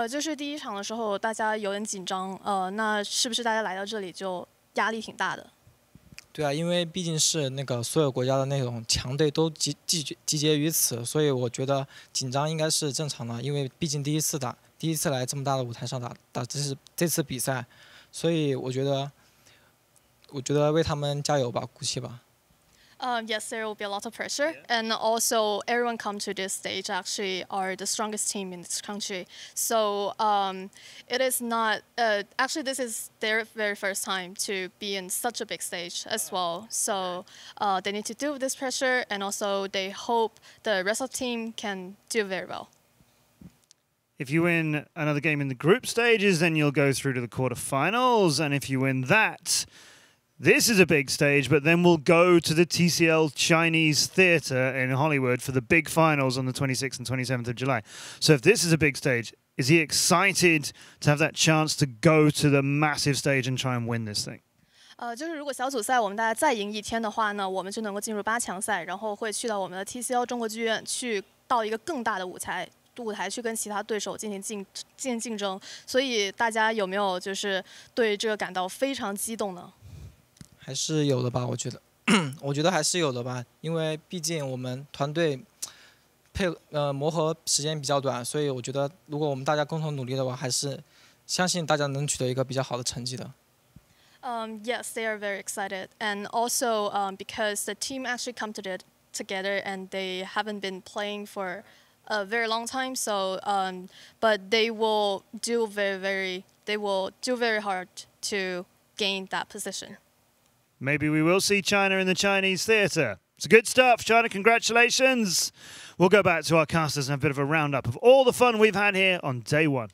Speaker 4: 就是第1场的时候，大家有点紧张。那是不是大家来到这里就压力挺大的？
Speaker 5: 对啊，因为毕竟是那个所有国家的那种强队都集结于此，所以我觉得紧张应该是正常的。因为毕竟第一次来这么大的舞台上打这次比赛，所以我觉得为他们加油吧，鼓气吧。
Speaker 4: Yes, there will be a lot of pressure, and also everyone come to this stage actually are the strongest team in this country. So it is not actually this is their very first time to be in such a big stage as well. So they need to deal with this pressure, and also they hope the rest of the team can do very well.
Speaker 3: If you win another game in the group stages, then you'll go through to the quarterfinals, and if you win that. This is a big stage, but then we'll go to the TCL Chinese Theatre in Hollywood for the big finals on the 26th and 27th of July. So if this is a big stage, is he excited to have that chance to go to the massive stage and try and win this thing?
Speaker 4: 就是如果小组赛我们大家再赢1天的话呢，我们就能够进入8强赛，然后会去到我们的 TCL 中国剧院，去到一个更大的舞台去跟其他对手进行竞争。所以大家有没有就是对这个感到非常激动呢？
Speaker 5: 还是有的吧，我觉得，我觉得还是有的吧，因为毕竟我们团队磨合时间比较短，所以我觉得如果我们大家共同努力的话，还是相信大家能取得一个比较好的成绩的。
Speaker 4: Yes, they are very excited, and also because the team actually come together and they haven't been playing for a very long time, so but they will do very hard to gain that position.
Speaker 3: Maybe we will see China in the Chinese theatre. It's a good start for China. Congratulations. We'll go back to our casters and have a bit of a roundup of all the fun we've had here on day 1.